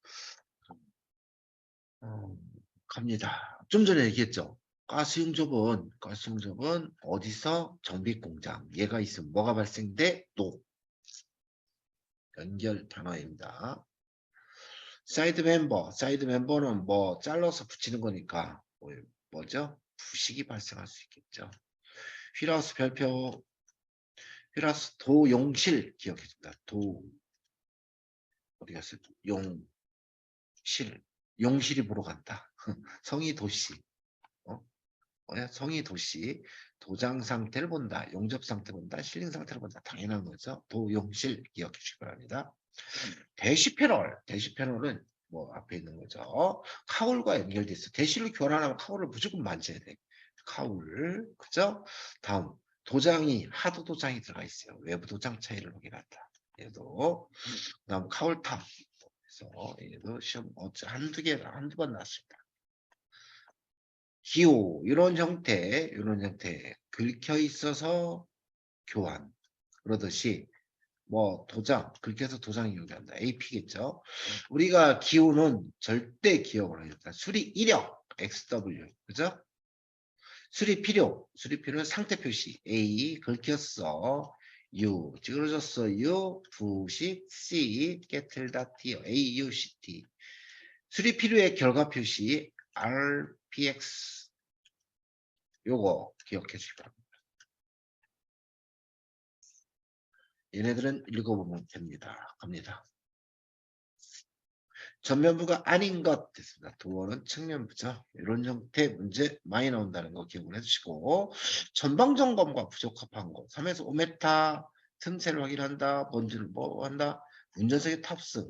갑니다. 좀 전에 얘기했죠. 가스용접은 어디서? 정비공장. 얘가 있으면 뭐가 발생돼? 또 연결 단어입니다. 사이드 멤버는 뭐 잘라서 붙이는 거니까 뭐죠? 부식이 발생할 수 있겠죠. 휠하우스 별표, 휠하우스 도용실 기억해 줍니다. 어디 갔어요? 용실이 보러 간다. 성이 도시. 성이 도시. 도장 상태를 본다. 용접 상태를 본다. 실링 상태를 본다. 당연한 거죠. 도용실 기억해 주시기 바랍니다. 대시 패널은 뭐 앞에 있는 거죠. 카울과 연결돼 있어. 대시를 교환하면 카울을 무조건 만져야 돼. 카울, 그죠? 다음 도장이 하드 도장이 들어가 있어요. 외부 도장 차이를 확인한다. 얘도 그다음 카울탑. 그래서 얘도 시험 한두 번 나왔습니다. 기호 이런 형태 긁혀 있어서 교환 그러듯이 뭐 도장 긁혀서 도장이 요구한다. AP겠죠. 우리가 기호는 절대 기억을 하겠다. 수리 이력 XW 그죠? 수리필요는 상태 표시 A 긁혔어 U 찌그러졌어 U 부식 C 깨틀다 T AUCT 수리필요의 결과 표시 RPX 요거 기억해 주시기 바랍니다. 얘네들은 읽어보면 됩니다. 갑니다. 전면부가 아닌 것 됐습니다. 도어는 측면부죠. 이런 형태 문제 많이 나온다는 거 기억을 해주시고 전방 점검과 부적합한 거 3에서 5m 틈새를 확인한다. 본질을 뭐 한다. 운전석의 탑승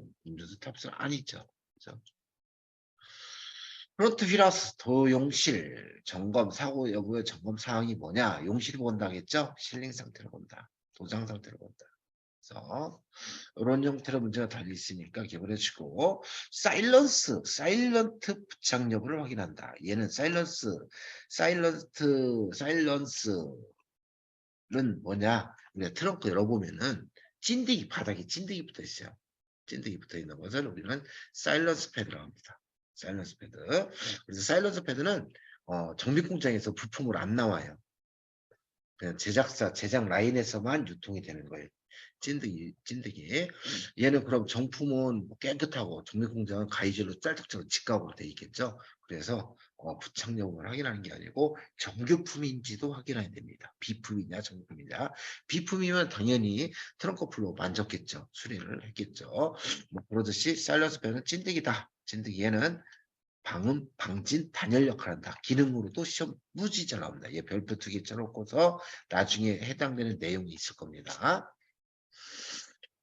아니죠. 그렇죠? 프론트 휠하우스 도용실 점검 사고 여부의 점검 사항이 뭐냐? 용실이 본다겠죠? 실링 상태를 본다. 도장 상태를 본다. 그래서 이런 형태로 문제가 달려 있으니까 기억을 해주고 사일런트 부착 여부를 확인한다. 얘는 사일런스는 뭐냐? 우리가 트렁크 열어보면은 바닥에 찐득이 붙어 있어요. 찐득이 붙어 있는 것을 우리는 사일런스 패드라고 합니다. 사일런스 패드. 그래서 사일런스 패드는 정비 공장에서 부품으로 안 나와요. 그냥 제작 라인에서만 유통이 되는 거예요. 찐득이. 얘는 그럼 정품은 뭐 깨끗하고 정밀공정은 가이질로 짤딱짤딱 직각으로 돼 있겠죠. 그래서 부착력을 확인하는 게 아니고 정규품인지도 확인해야 됩니다. 비품이냐 정품이냐. 비품이면 당연히 트렁크풀로 만졌겠죠. 수리를 했겠죠. 뭐 그러듯이 사일런스 펜은 찐득이다. 찐득이 얘는 방진 단열 역할을 한다. 기능으로도 시험 무지 잘 나옵니다. 얘 별표 2개 쳐놓고서 나중에 해당되는 내용이 있을 겁니다.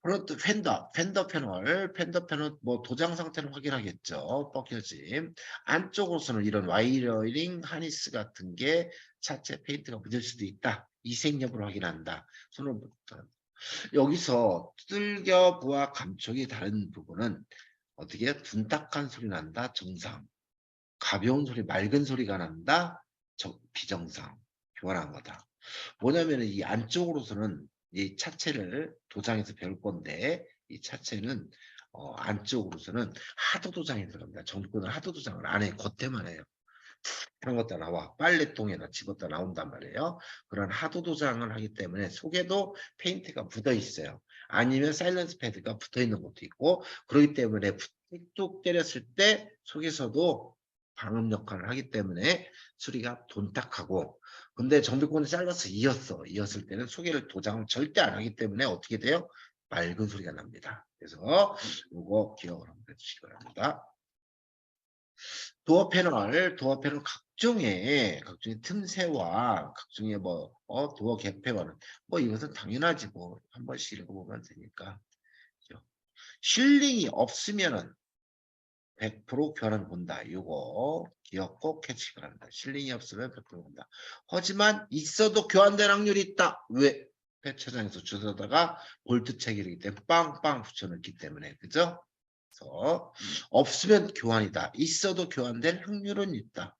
프론트 팬더 패널 뭐 도장 상태는 확인하겠죠. 벗겨짐. 안쪽으로서는 이런 와이어링 하니스 같은 게 차체 페인트가 묻을 수도 있다. 이색 여부를 확인한다. 손을 여기서 두들겨 부와 감촉이 다른 부분은 어떻게 둔탁한 소리 난다. 정상. 가벼운 소리, 맑은 소리가 난다. 비정상. 교환한 거다. 뭐냐면 이 안쪽으로서는 이 차체를 도장에서 배울 건데 이 차체는 안쪽으로서는 하도 도장이 들어갑니다. 정권은 하도 도장을 안 해. 겉에만 해요. 그런 것도 나와. 빨래통에다 집었다 나온단 말이에요. 그런 하도 도장을 하기 때문에 속에도 페인트가 묻어 있어요. 아니면 사일런스 패드가 붙어 있는 것도 있고 그렇기 때문에 뚝뚝 때렸을 때 속에서도 방음 역할을 하기 때문에 수리가 돈딱하고 근데 정비권을 잘라서 이었을 때는 속에를 도장을 절대 안 하기 때문에 어떻게 돼요? 맑은 소리가 납니다. 그래서 이거 기억을 한번 해주시기 바랍니다. 도어 패널 각종의 틈새와 각종의 도어 개폐와는 이것은 당연하지 한 번씩 읽어보면 되니까. 그죠? 실링이 없으면은 100% 교환을 본다. 이거 기억 꼭 해주시기 바랍니다. 실링이 없으면 100% 본다. 하지만 있어도 교환될 확률이 있다. 왜? 폐차장에서 주워다가 볼트 체결이기 때문에 빵빵 붙여넣기 때문에 그죠? 그래서 없으면 교환이다. 있어도 교환될 확률은 있다.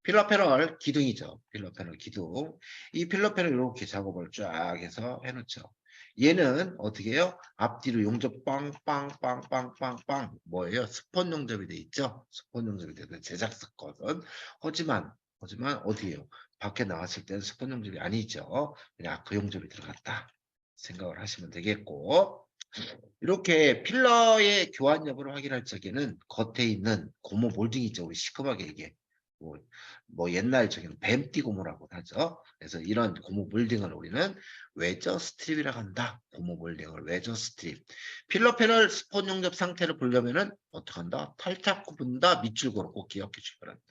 필러 패널 기둥이죠. 필러 패널 기둥. 이 필러 패널 이렇게 작업을 쫙 해서 해놓죠. 얘는 어떻게 해요? 앞뒤로 용접 빵빵빵빵빵빵 뭐예요? 스폰 용접이 돼 있죠. 스폰 용접이 되는 제작사 것은 하지만 어디에요? 밖에 나왔을 때는 스폰 용접이 아니죠. 그냥 아크 용접이 들어갔다 생각을 하시면 되겠고 이렇게 필러의 교환 여부를 확인할 적에는 겉에 있는 고무 몰딩 있죠. 우리 시큼하게 이게 옛날 적에는 뱀띠 고무라고 하죠. 그래서 이런 고무 몰딩을 우리는 웨저 스트립이라고 한다. 고무 몰딩을 웨저 스트립. 필러 패널 스폰 용접 상태를 보려면은 어떻게 한다? 탈착 구분다. 밑줄고로 꼭 기억해 주시기 바랍니다.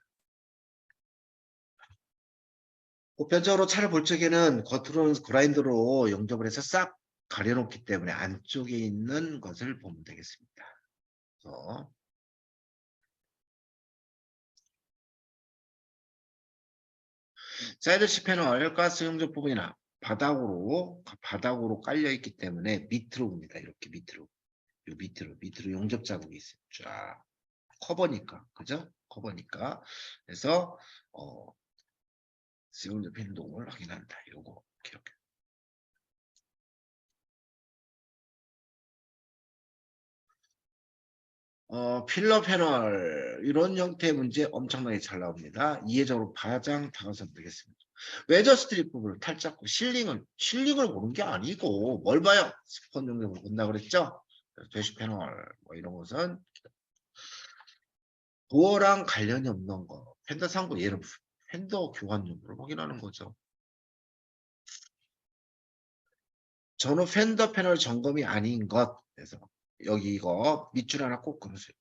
보편적으로 차를 볼 적에는 겉으로는 그라인더로 용접을 해서 싹 가려놓기 때문에 안쪽에 있는 것을 보면 되겠습니다. 그래서 사이드시 패널 가스 용접 부분이나 바닥으로 깔려 있기 때문에 밑으로 옵니다. 이렇게 밑으로. 요 밑으로 용접 자국이 있어요. 쫙 커버니까 그죠? 커버니까 그래서 용접 행동을 확인한다. 요거 기억해. 필러 패널 이런 형태의 문제 엄청나게 잘 나옵니다. 이해적으로 가장 다가서면 되겠습니다. 웨저 스트립 부분을 탈착 후 실링을 보는 게 아니고 뭘 봐요? 스폰 용접을 본다 그랬죠? 배시 패널 이런 것은 도어랑 관련이 없는 거. 팬더 상부 얘는 팬더 교환 용도로 확인하는 거죠. 전후 팬더 패널 점검이 아닌 것. 그래서 여기 이거 밑줄 하나 꼭 그으세요.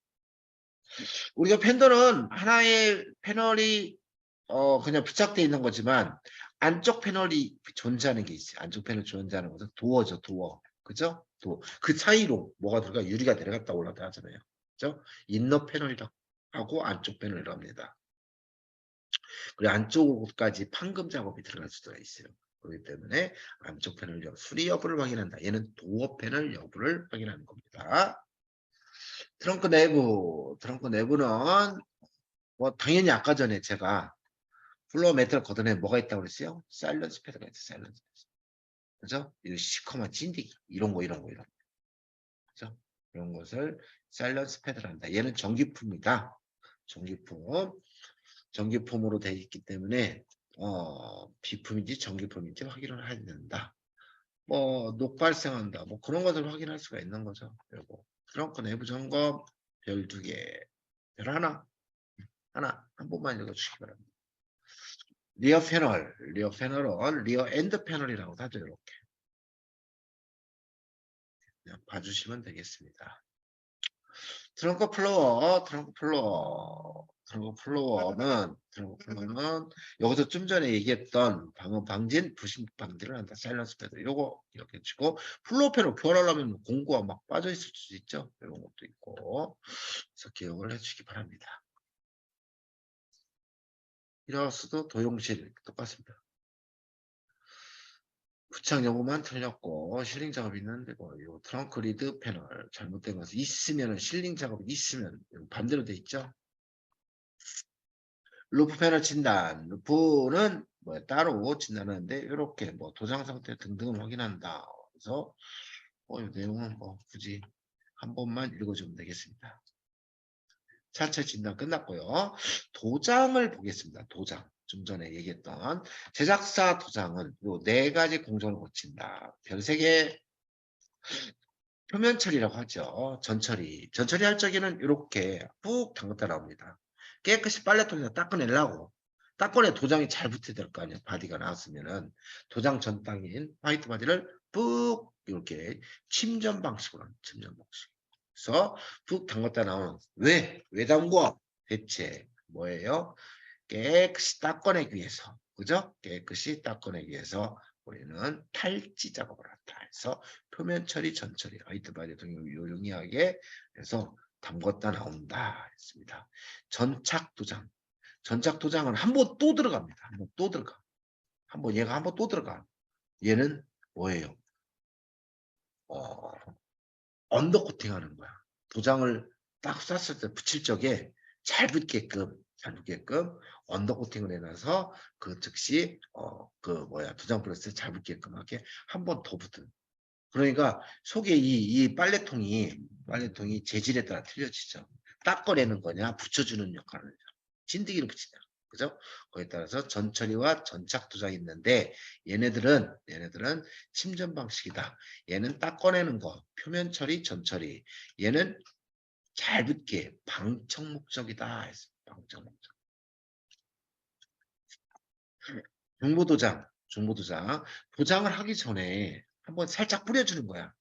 우리가 팬더는 하나의 패널이 그냥 부착되어 있는 거지만 안쪽 패널이 존재하는 게 있어요. 안쪽 패널 존재하는 것은 도어죠. 도어. 그죠? 도어. 그 사이로 뭐가 들어가 유리가 내려갔다 올라갔다 하잖아요. 그죠? 인너 패널이라고 하고 안쪽 패널이라고 합니다. 그리고 안쪽까지 판금 작업이 들어갈 수가 있어요. 그렇기 때문에 안쪽 패널 수리 여부를 확인한다. 얘는 도어 패널 여부를 확인하는 겁니다. 트렁크 내부는 당연히 아까 전에 제가 플로어 매트를 걷어내 뭐가 있다고 그랬어요? 사일런스 패드가 있어요. 사일런스 패드. 그죠? 이 시커먼 찐디기 이런 거. 그죠? 이런 것을 사일런스 패드를 한다. 얘는 전기품이다. 전기품으로 되어 있기 때문에 비품인지 전기품인지 확인을 해야 된다. 뭐 녹발생한다. 뭐 그런 것을 확인할 수가 있는 거죠. 그리고 트렁크 내부 점검 별 2개, 별 하나 한 번만 읽어주시기 바랍니다. 리어 패널, 리어 패널은 리어 엔드 패널이라고 하죠. 이렇게 그냥 봐주시면 되겠습니다. 트렁크 플로어, 트렁크 플로어는 여기서 좀 전에 얘기했던 방음 방진, 부심 방지를 한다. 사일런스 패드 요거 이렇게 치고 플로어 패널 교환하려면 공구가 막 빠져 있을 수 있죠. 이런 것도 있고 그래서 기억을 해주시기 바랍니다. 히라우스도 도용실 똑같습니다. 부착 여부만 틀렸고 실링 작업이 있는데 요 트렁크 리드 패널 잘못된 것은 있으면 실링 작업이 있으면 반대로 돼 있죠. 루프 패널 진단. 루프는 뭐 따로 진단하는데 이렇게 뭐 도장 상태 등등을 확인한다. 그래서 이 내용은 뭐 굳이 한 번만 읽어주면 되겠습니다. 차체 진단 끝났고요. 도장을 보겠습니다. 도장. 좀 전에 얘기했던 제작사 도장은 요 4가지 공정을 거친다. 별 3개 표면 처리라고 하죠. 전처리. 전처리 할 적에는 이렇게 푹 담갔다 나옵니다. 깨끗이 빨래통에서 닦아내려고. 닦아내 도장이 잘 붙어야 될 거 아니에요. 바디가 나왔으면은 도장 전땅인 화이트 바디를 푹 이렇게 침전 방식으로 하는 침전 방식. 그래서 푹 담갔다 나오는 왜 담궈? 대체 뭐예요? 깨끗이 닦아내기 위해서. 그죠? 깨끗이 닦아내기 위해서 우리는 탈지 작업을 한다 해서 표면 처리, 전 처리, 화이트 바디 등 요령하게 해서 담궜다 나온다 했습니다. 전착 도장. 전착 도장은 한 번 또 들어갑니다. 한 번 또 들어가. 얘가 한 번 또 들어가. 얘는 뭐예요? 언더 코팅 하는 거야. 도장을 딱 쐈을 때 붙일 적에 잘 붙게끔 언더 코팅을 해놔서 그 즉시 도장 플러스에 잘 붙게끔 하게 한 번 더 붙은. 그러니까 속에 이 빨래통이 재질에 따라 틀려지죠. 닦아내는 거냐 붙여주는 역할을 해요. 진드기를 붙이냐. 그죠? 거기에 따라서 전처리와 전착 도장이 있는데 얘네들은 침전 방식이다. 얘는 닦아내는 거, 표면 처리, 전처리. 얘는 잘 붙게 방청 목적이다. 방청 목적. 중보도장. 도장을 하기 전에 한번 살짝 뿌려주는 거야.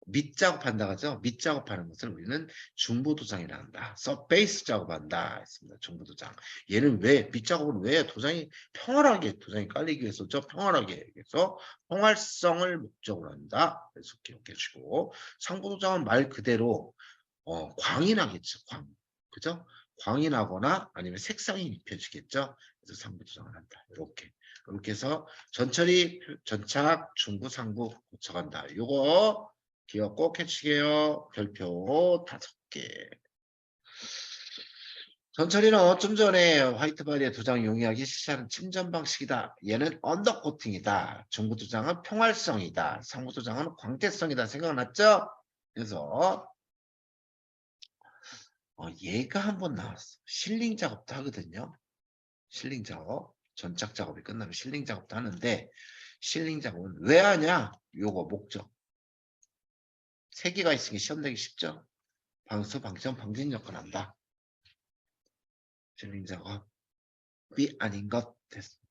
밑작업한다 하죠. 밑작업하는 것을 우리는 중보도장이라 한다. 서페이스 작업한다 했습니다. 중보도장. 얘는 밑작업은 왜 도장이 평활하게 도장이 깔리기 위해서죠. 평활하게 해서 평활성을 목적으로 한다. 그래서 기억해 주시고 상부도장은 말 그대로 광이 나겠죠. 그죠? 광이 나거나 아니면 색상이 입혀지겠죠. 그래서 상부도장을 한다. 이렇게 해서 전처리, 전착, 중부, 상부 고쳐간다. 요거 기억 꼭 해주시게요. 별표 5개. 전처리는 좀 전에 화이트 바디의 도장 용이하게 실시하는 침전 방식이다. 얘는 언더 코팅이다. 중부 도장은 평활성이다. 상부 도장은 광택성이다. 생각났죠? 그래서 얘가 한번 나왔어. 실링 작업도 하거든요. 실링 작업. 전착 작업이 끝나면 실링 작업도 하는데 실링 작업은 왜 하냐? 요거 목적. 3개가 있으니 시험 내기 쉽죠? 방수, 방청, 방진 역할을 한다. 실링 작업이 아닌 것 됐습니다.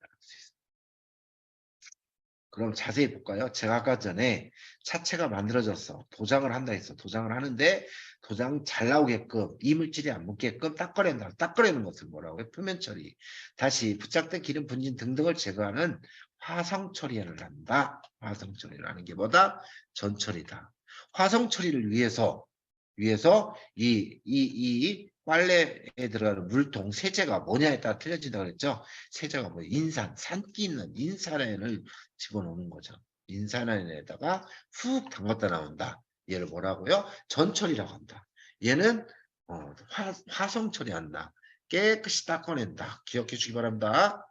그럼 자세히 볼까요? 제가 아까 전에 차체가 만들어졌어. 도장을 한다 했어. 도장을 하는데 도장 잘 나오게끔 이물질이 안 묻게끔 닦아낸다. 닦아내는 것을 뭐라고 해요? 표면 처리. 다시 부착된 기름, 분진 등등을 제거하는 화성 처리를 한다. 화성 처리를 하는 게 뭐다? 전 처리다. 화성 처리를 위해서 이 빨래에 들어가는 물통 세제가 뭐냐에 따라 틀려진다 그랬죠. 세제가 뭐 인산, 산기 있는 인산을 집어넣는 거죠. 인산안에다가 훅 담갔다 나온다. 얘를 뭐라고요? 전처리라고 한다. 얘는 화성 처리한다. 깨끗이 닦아낸다. 기억해 주기 바랍니다.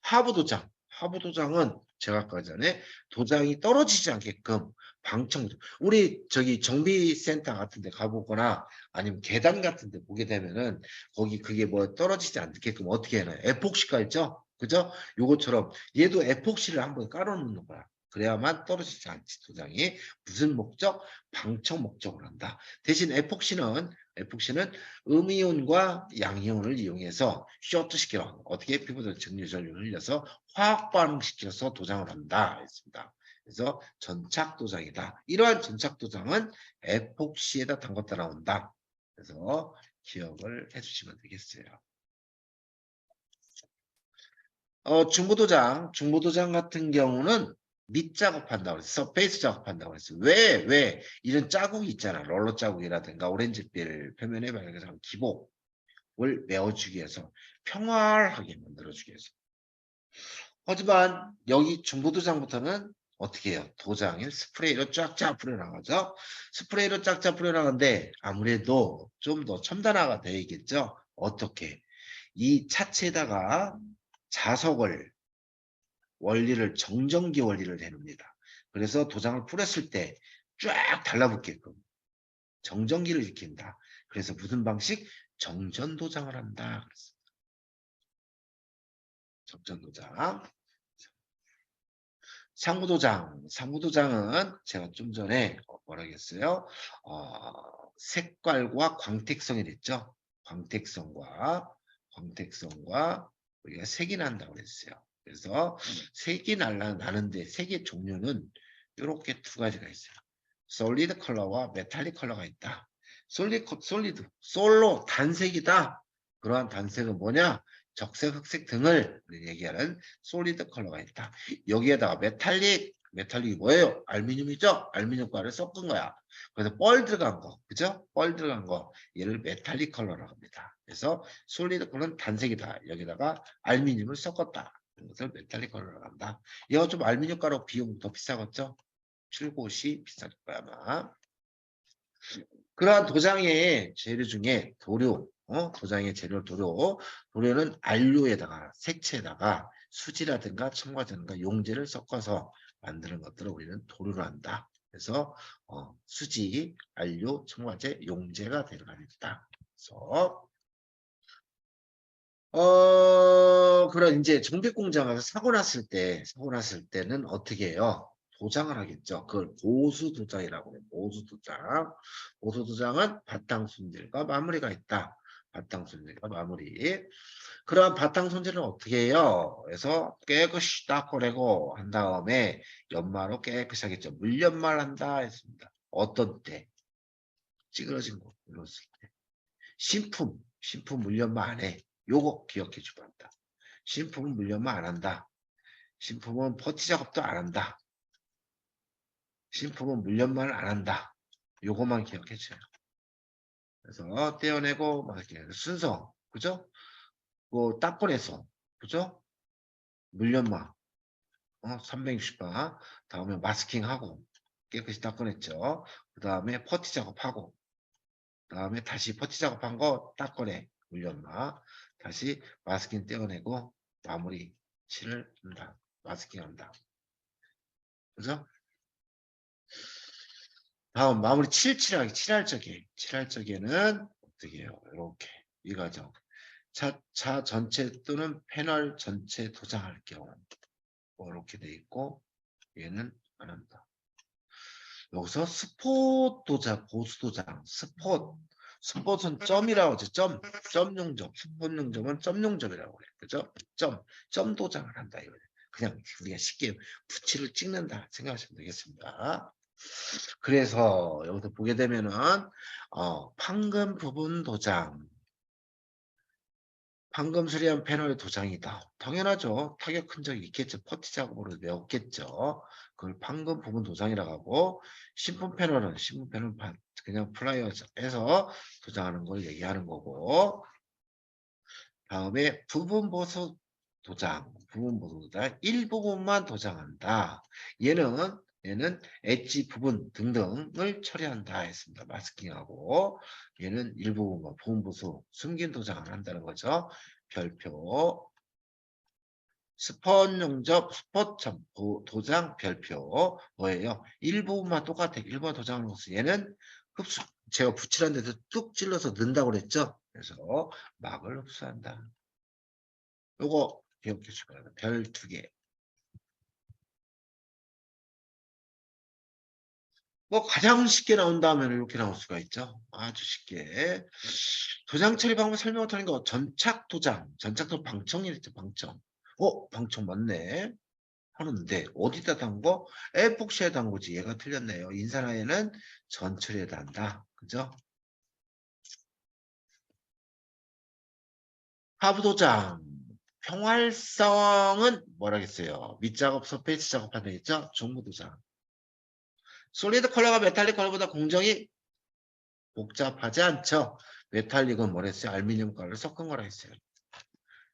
하부도장은 제가 아까 전에 도장이 떨어지지 않게끔 방청. 우리 저기 정비센터 같은 데 가보거나 아니면 계단 같은 데 보게 되면은 거기 그게 뭐 떨어지지 않게끔 어떻게 해놔요? 에폭시가 있죠? 그죠? 요것처럼 얘도 에폭시를 한번 깔아놓는 거야. 그래야만 떨어지지 않지 도장이. 무슨 목적? 방청 목적으로 한다. 대신 에폭시는 음이온과 양이온을 이용해서 쇼트시켜 어떻게 피부들 증류전류를 흘려서 화학 반응시켜서 도장을 한다 했습니다. 그래서 전착 도장이다. 이러한 전착 도장은 에폭시에다 담갔다 나온다. 그래서 기억을 해주시면 되겠어요. 중부도장 같은 경우는 밑 작업한다고 그랬어. 서페이스 작업한다고 그랬어. 왜? 이런 자국이 있잖아. 롤러 자국이라든가 오렌지빛 표면에 발견한 기복을 메워주기 위해서 평활하게 만들어주기 위해서. 하지만 여기 중부도장부터는 어떻게 해요? 도장을 스프레이로 쫙쫙 뿌려나가죠. 스프레이로 쫙쫙 뿌려나가는데 아무래도 좀 더 첨단화가 되어야겠죠. 어떻게? 이 차체에다가 자석을 정전기 원리를 내놓습니다. 그래서 도장을 뿌렸을 때 쫙 달라붙게끔 정전기를 일으킨다. 그래서 무슨 방식? 정전도장을 한다. 정전도장. 상부도장은 제가 좀 전에 뭐라 했어요? 색깔과 광택성이 됐죠. 광택성과 우리가 색이 난다고 그랬어요. 그래서 색이 나는데 색의 종류는 이렇게 두 가지가 있어요. 솔리드 컬러와 메탈릭 컬러가 있다. 솔로 단색이다. 그러한 단색은 뭐냐? 적색, 흑색 등을 얘기하는 솔리드 컬러가 있다. 여기에다가 메탈릭이 뭐예요? 알루미늄이죠? 알루미늄과를 섞은 거야. 그래서 뻘 들어간 거, 그죠? 뻘 들어간 거, 얘를 메탈릭 컬러라고 합니다. 그래서 솔리드 컬러는 단색이다. 여기다가 알루미늄을 섞었다. 이것을 메탈릭 컬러라고 한다. 이거 좀 알루미늄 가루 비용 더 비싸겠죠? 출고시 비쌀 거야 아마. 그러한 도장의 재료 중에 도장의 재료 도료는 안료에다가 색채에다가 수지라든가 첨가제라든가 용제를 섞어서 만드는 것들을 우리는 도료로 한다. 그래서 수지, 안료, 첨가제, 용제가 들어가겠다. 그래서 그럼 이제 정비공장에서 사고 났을 때는 어떻게 해요? 도장을 하겠죠. 그걸 보수도장이라고 해요. 보수도장은 바탕 손질과 마무리가 있다. 바탕 손질과 마무리. 그러한 바탕 손질은 어떻게 해요? 그래서 깨끗이 닦아내고 한 다음에 연마로 깨끗이 하겠죠. 물연마를 한다 했습니다. 어떤 때? 찌그러진 거 눌렀을 때. 신품 물연마 안 해. 요거 기억해 주고 한다. 신품은 물연마 안 한다. 신품은 퍼티 작업도 안 한다. 신품은 물연마를 안 한다. 요것만 기억해 줘요. 그래서 떼어내고 막 이렇게 순서, 그죠? 뭐 닦아내서, 그죠? 물연마, 360바. 다음에 마스킹하고 깨끗이 닦아냈죠. 그 다음에 퍼티 작업하고, 그 다음에 다시 퍼티 작업한 거 닦아내 물연마. 다시 마스킹 떼어내고 마무리 칠을 한다. 마스킹한다. 그죠? 다음 마무리 칠할 적에는 어떻게 해요? 이렇게 이 과정. 차 전체 또는 패널 전체 도장할 경우 이렇게 돼 있고 얘는 안 한다. 여기서 스폿 도장, 보수 도장, 스폿은 점이라고 하죠. 점 용접. 스폿 용접은 점 용접이라고 그래요. 그죠? 점 도장을 한다 이거예요. 그냥 우리가 쉽게 붓치를 찍는다 생각하시면 되겠습니다. 그래서 여기서 보게 되면은 판금 부분 도장, 판금 수리한 패널의 도장이다. 당연하죠. 타격 흔적이 있겠죠. 퍼티 작업으로 메웠겠죠. 그걸 판금 부분 도장이라고 하고 신품 패널은 그냥 플라이어에서 도장하는 걸 얘기하는 거고 다음에 부분 보수 도장, 일부분만 도장한다. 얘는 엣지 부분 등등을 처리한다 했습니다. 마스킹하고 얘는 일부분만 부분 보수 숨긴 도장을 한다는 거죠. 별표 도장 별표 뭐예요? 일부분만 똑같아. 일부분 도장하는 것은 얘는 흡수 제가 붙이란 데서 뚝 찔러서 넣는다고 그랬죠. 그래서 막을 흡수한다. 요거 기억해 주시고요. 별 2개. 뭐 가장 쉽게 나온다면 이렇게 나올 수가 있죠. 아주 쉽게. 도장 처리 방법 설명을 하는 거 전착 도장. 전착도 방청이랬죠, 방청. 방청 맞네. 하는데 어디다 담궈? 에폭시에 담그지. 얘가 틀렸네요. 인산화에는 전처리에다 한다. 그죠? 하부도장. 평활성은 뭐라겠어요? 밑작업, 서페이스 작업하는 데 있죠? 중무도장. 솔리드 컬러가 메탈릭 컬러보다 공정이 복잡하지 않죠. 메탈릭은 뭐랬어요? 알루미늄 컬러를 섞은 거라 했어요.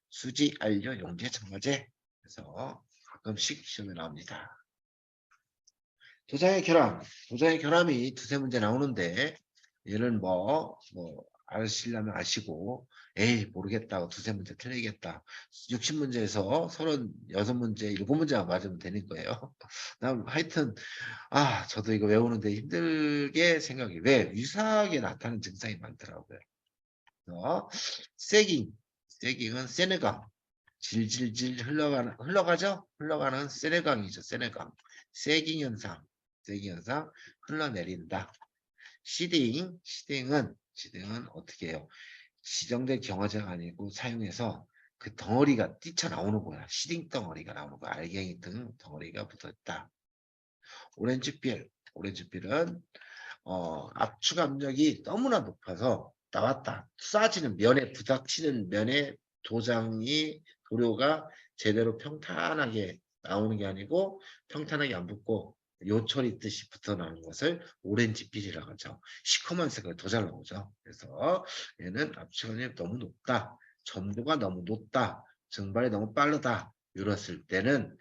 수지, 알료, 용제, 정화제. 그래서 가끔씩 시험에 나옵니다. 도장의 결함. 도장의 결함이 두세 문제 나오는데 얘는 아시려면 아시고 에이 모르겠다고 두세 문제 틀리겠다. 60문제에서 36문제, 7문제만 맞으면 되는 거예요. 난 하여튼 저도 이거 외우는데 힘들게 생각이 왜 유사하게 나타나는 증상이 많더라고요. 세깅. 세깅은 세네강. 질질질 흘러가죠? 흘러가는 세네강이죠. 세네강. 세깅 현상. 세깅 현상 흘러내린다. 시딩은 어떻게 해요? 지정된 경화제가 아니고 사용해서 그 덩어리가 뛰쳐나오는 거야. 시딩 덩어리가 나오는 거야. 알갱이 등 덩어리가 붙어있다. 오렌지필은 압축 압력이 너무나 높아서 나왔다. 쏴지는 면에 부닥치는 면에 도료가 제대로 평탄하게 나오는 게 아니고 평탄하게 안 붙고 요철 있듯이 붙어 나오는 것을 오렌지필이라고 하죠. 시커먼 색깔 더 잘 나오죠. 그래서 얘는 압축 압력이 너무 높다. 점도가 너무 높다. 증발이 너무 빠르다. 이랬을 때는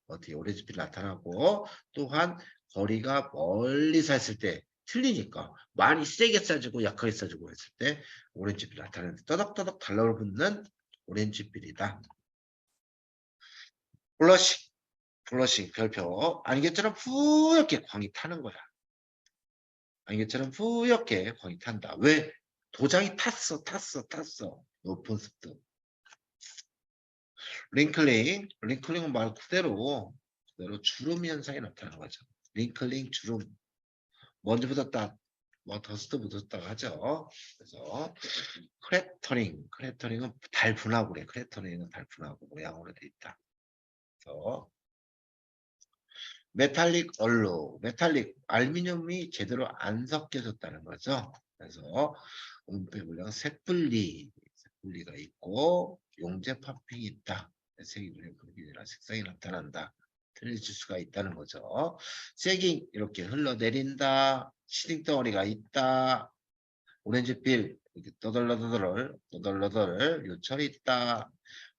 어떻게 오렌지필이 나타나고 또한 거리가 멀리서 했을 때 틀리니까 많이 세게 쏴주고 약하게 쏴주고 했을 때 오렌지필이 나타나는데 떠덕떠덕 달라붙는 오렌지필이다. 블러싱 별표 안개처럼 뿌옇게 광이 타는 거야. 안개처럼 뿌옇게 광이 탄다. 왜? 도장이 탔어. 높은 습도. 링클링은 말 그대로 주름 현상이 나타나는 거죠. 링클링 주름. 먼지 묻었다, 더스트 묻었다 하죠. 그래서 크래터링은 달분하고 그래. 크래터링은 달분하고 모양으로 돼 있다. 그래서 메탈릭 알루미늄이 제대로 안 섞여졌다는 거죠. 그래서 은폐 물량 색분리가 있고 용재 파핑이 있다. 색이 분리라 색상이 나타난다. 틀려질 수가 있다는 거죠. 세깅 이렇게 흘러내린다. 시딩 덩어리가 있다. 오렌지필 이렇게 떠덜러덜 요철이 있다.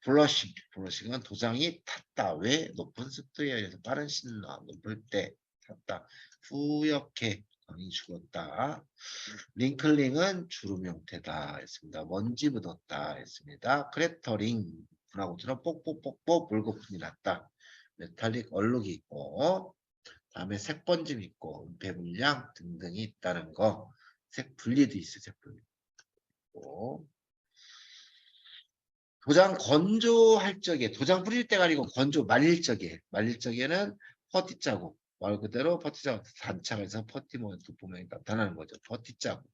블러싱은 도장이 탔다. 왜? 높은 습도에 의해서 빠른 신나 높을 때 탔다. 뿌옇게 광이 죽었다. 링클링은 주름 형태다 했습니다. 먼지 묻었다 했습니다. 크래터링 분화구처럼 뽁뽁뽁뽁 불거품이 났다. 메탈릭 얼룩이 있고 다음에 색번짐이 있고 은폐물량 등등이 있다는 거. 색분리도 있어요. 색분리. 도장 건조할 적에 도장 뿌릴 때가 아니고 말릴 적에는 퍼티 자국 말 그대로 퍼티 자국 단착해서 퍼티 모양이 나타나는 거죠. 퍼티 자국.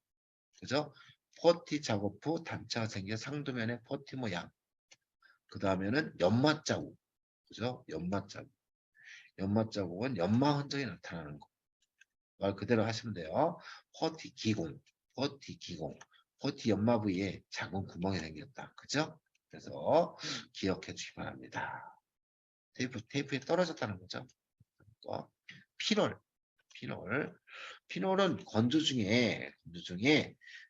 그죠? 퍼티 작업 후 단차가 생겨 상도면에 퍼티 모양. 그 다음에는 연마 자국. 그죠? 연마 자국은 연마 흔적이 나타나는 거. 말 그대로 하시면 돼요. 퍼티 기공. 퍼티 연마 부위에 작은 구멍이 생겼다. 그죠? 그래서 기억해 주시기 바랍니다. 테이프에 떨어졌다는 거죠. 피놀은 건조 중에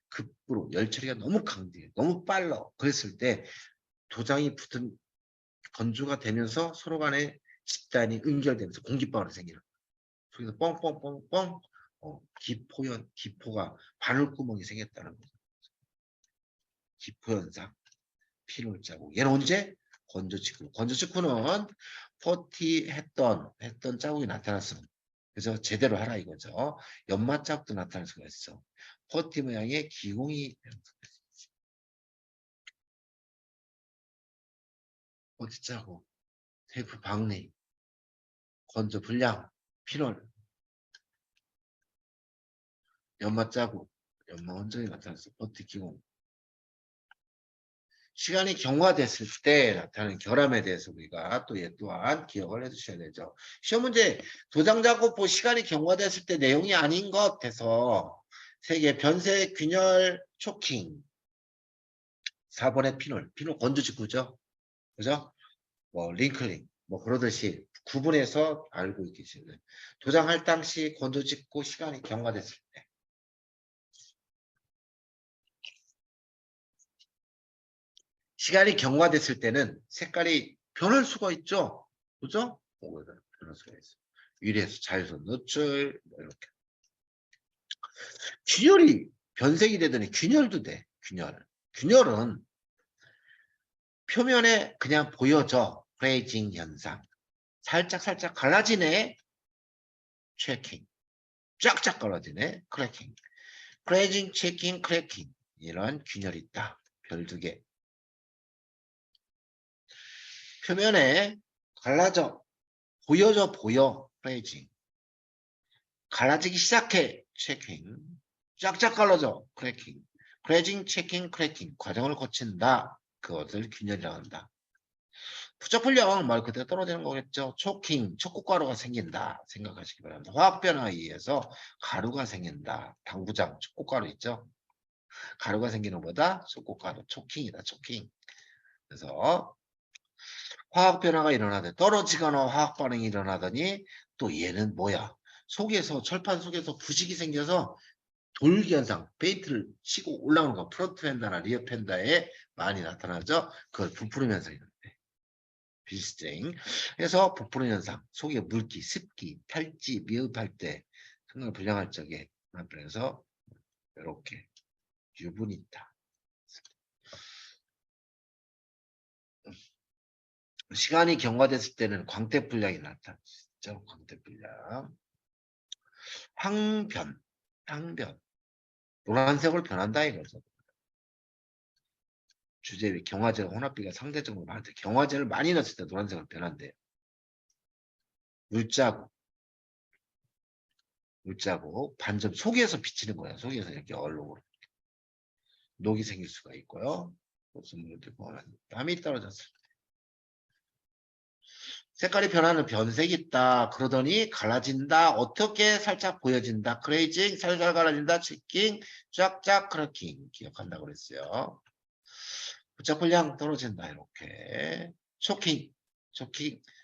급부로 열 처리가 너무 강해, 너무 빨라. 그랬을 때 도장이 붙은 건조가 되면서 서로 간에 집단이 연결되면서 공기방울이 생기는 거예요. 그래서 뻥뻥뻥뻥 기포가 바늘구멍이 생겼다는 거죠. 기포현상, 피놀 자국. 얘는 언제? 건조 직후는 퍼티 했던 자국이 나타났어. 그래서 제대로 하라 이거죠. 연마 자국도 나타날 수가 있어. 퍼티 모양의 기공이 퍼티 자국, 테이프 박리, 건조 불량, 피놀. 연마 자국, 연마 흔적이 나타났어. 버티기공. 시간이 경과됐을 때 나타나는 결함에 대해서 우리가 또 얘 또한 기억을 해두셔야 되죠. 시험 문제 도장 작업부 시간이 경과됐을 때 내용이 아닌 것 해서 3개 변색, 균열, 초킹 4번에 피놀 건조직구죠. 그죠? 뭐 링클링 뭐 그러듯이 구분해서 알고 계시는 도장할 당시 건조직구 시간이 경과됐을 때 시간이 경과됐을 때는 색깔이 변할 수가 있죠. 그죠? 변할 수가 있어. 유리에서 자유선 노출 뭐 이렇게. 균열이 변색이 되더니 균열도 돼. 균열은 표면에 그냥 보여져. 그레이징 현상. 살짝 갈라지네. 체킹. 쫙쫙 갈라지네. 크래킹. 그레이징, 체킹, 크래킹. 이런 균열이 있다. 별 2개. 표면에 갈라져. 보여. 크레이징. 갈라지기 시작해. 체킹. 쫙쫙 갈라져. 크래킹. 크레이징, 체킹, 크래킹. 과정을 거친다. 그것을 균열이라고 한다. 부적불량 말 그대로 떨어지는 거겠죠. 초킹, 촉구가루가 생긴다. 생각하시기 바랍니다. 화학 변화에 의해서 가루가 생긴다. 당부장, 촉구가루 있죠. 가루가 생기는 것보다 촉구가루, 초킹이다. 초킹. 그래서 화학 변화가 일어나더니 떨어지거나 화학 반응이 일어나더니 또 얘는 뭐야? 철판 속에서 부식이 생겨서 돌기 현상, 페인트를 치고 올라오는 거, 프론트 펜다나 리어 펜다에 많이 나타나죠. 그걸 부풀음 현상이라고 해. 비스트링. 그래서 부풀음 현상, 속에 물기, 습기, 탈지, 미흡할 때, 성능 불량할 적에 그래서 이렇게 유분이 있다. 시간이 경과됐을 때는 광택 불량이 나타나죠. 광택 불량. 항변. 노란색으로 변한다 이거죠. 주제비 경화제가 혼합비가 상대적으로 많은데 경화제를 많이 넣었을 때 노란색으로 변한대요. 물자국 반점 속에서 비치는 거예요. 속에서 이렇게 얼룩으로 녹이 생길 수가 있고요. 땀이 떨어졌을 때 색깔이 변하는 변색이 있다. 그러더니 갈라진다. 어떻게 살짝 보여진다. 크레이징 살살 갈라진다. 치킹 쫙쫙 크래킹 기억한다고 그랬어요. 부착불량 떨어진다. 이렇게 초킹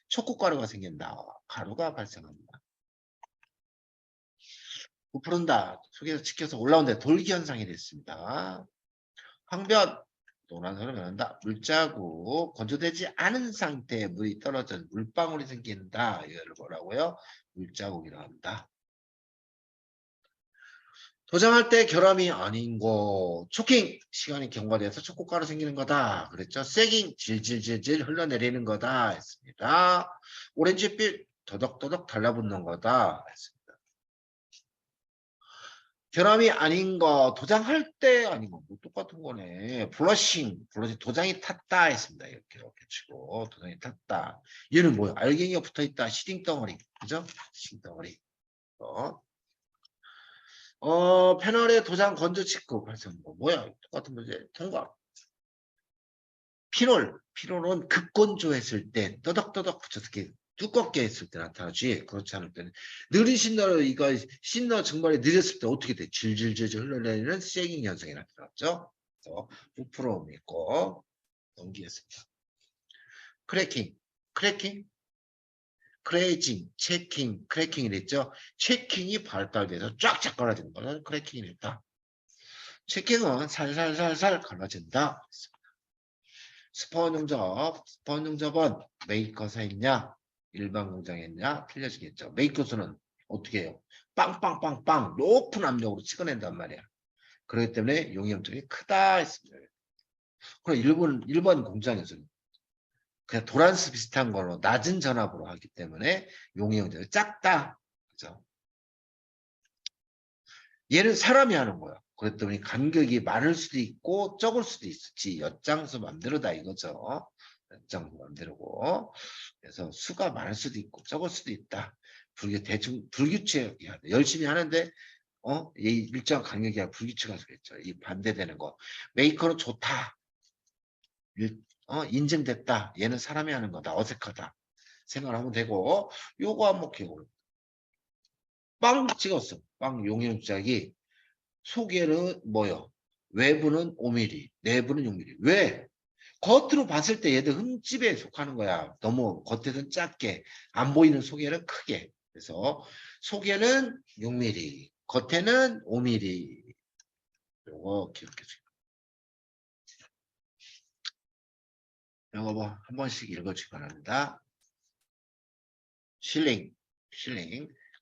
촉구가루가 생긴다. 가루가 발생한다. 부풀은다. 속에서 지켜서 올라온다. 돌기 현상이 됐습니다. 황변 노란색으로 변한다. 물자국 건조되지 않은 상태에 물이 떨어져 물방울이 생긴다. 이거를 뭐라고요? 물자국이라고 한다. 도장할 때 결함이 아닌 거. 초킹 시간이 경과돼서 촉구가루 생기는 거다. 그랬죠. 세깅 질질질질 흘러내리는 거다 했습니다. 오렌지빛 더덕더덕 달라붙는 거다 했습니다. 결함이 아닌 거 도장할 때 아닌 거 뭐 똑같은 거네. 블러싱 도장이 탔다 했습니다. 이렇게 치고 도장이 탔다. 얘는 뭐야? 알갱이가 붙어있다. 시딩 덩어리 그죠? 시딩 덩어리. 패널에 도장 건조 직구 발생 뭐야? 똑같은 문제 통과. 피놀은 급건조했을 때 떠덕떠덕 붙여서 이렇게 두껍게 했을 때 나타나지. 그렇지 않을 때는 느린 신너를 신너 증발이 느렸을 때 어떻게 돼? 질질질질 흘러내리는 세깅 현상이 나타났죠. 그래서 부풀어옴 있고 넘기겠습니다. 크래킹 크레이징, 체킹, 크래킹이 됐죠. 체킹이 발달돼서 쫙쫙 갈라지는 거는 크래킹이 됐다. 체킹은 살살살살 갈라진다. 스폰 용접은 메이커사 했냐 일반 공장에 했냐 틀려지겠죠. 메이커스는 어떻게 해요? 빵빵빵빵 높은 압력으로 찍어낸단 말이야. 그렇기 때문에 용이염적이 크다 했습니다. 그럼 일본 공장에서는 그냥 도란스 비슷한 걸로 낮은 전압으로 하기 때문에 용이염적이 작다. 그죠? 얘는 사람이 하는 거야. 그랬더니 간격이 많을 수도 있고 적을 수도 있지. 엿장수 맘대로다 이거죠. 엿장수 맘대로고. 그래서 수가 많을 수도 있고 적을 수도 있다. 불규칙해야 돼. 열심히 하는데 이 일정 간격이 불규칙할 수가 있죠. 이 반대되는 거. 메이커는 좋다. 인증됐다. 얘는 사람이 하는 거다. 어색하다. 생각을 하면 되고 요거 한번 기억으로 빵 찍었어. 빵 용량짝이 속에는 뭐요? 외부는 5mm, 내부는 6mm. 왜? 겉으로 봤을 때 얘들 흠집에 속하는 거야. 너무 겉에는 작게, 안 보이는 속에는 크게. 그래서 속에는 6mm, 겉에는 5mm. 요거 기억해 주세요. 요거 뭐 한 번씩 읽어주기 바랍니다. 실링.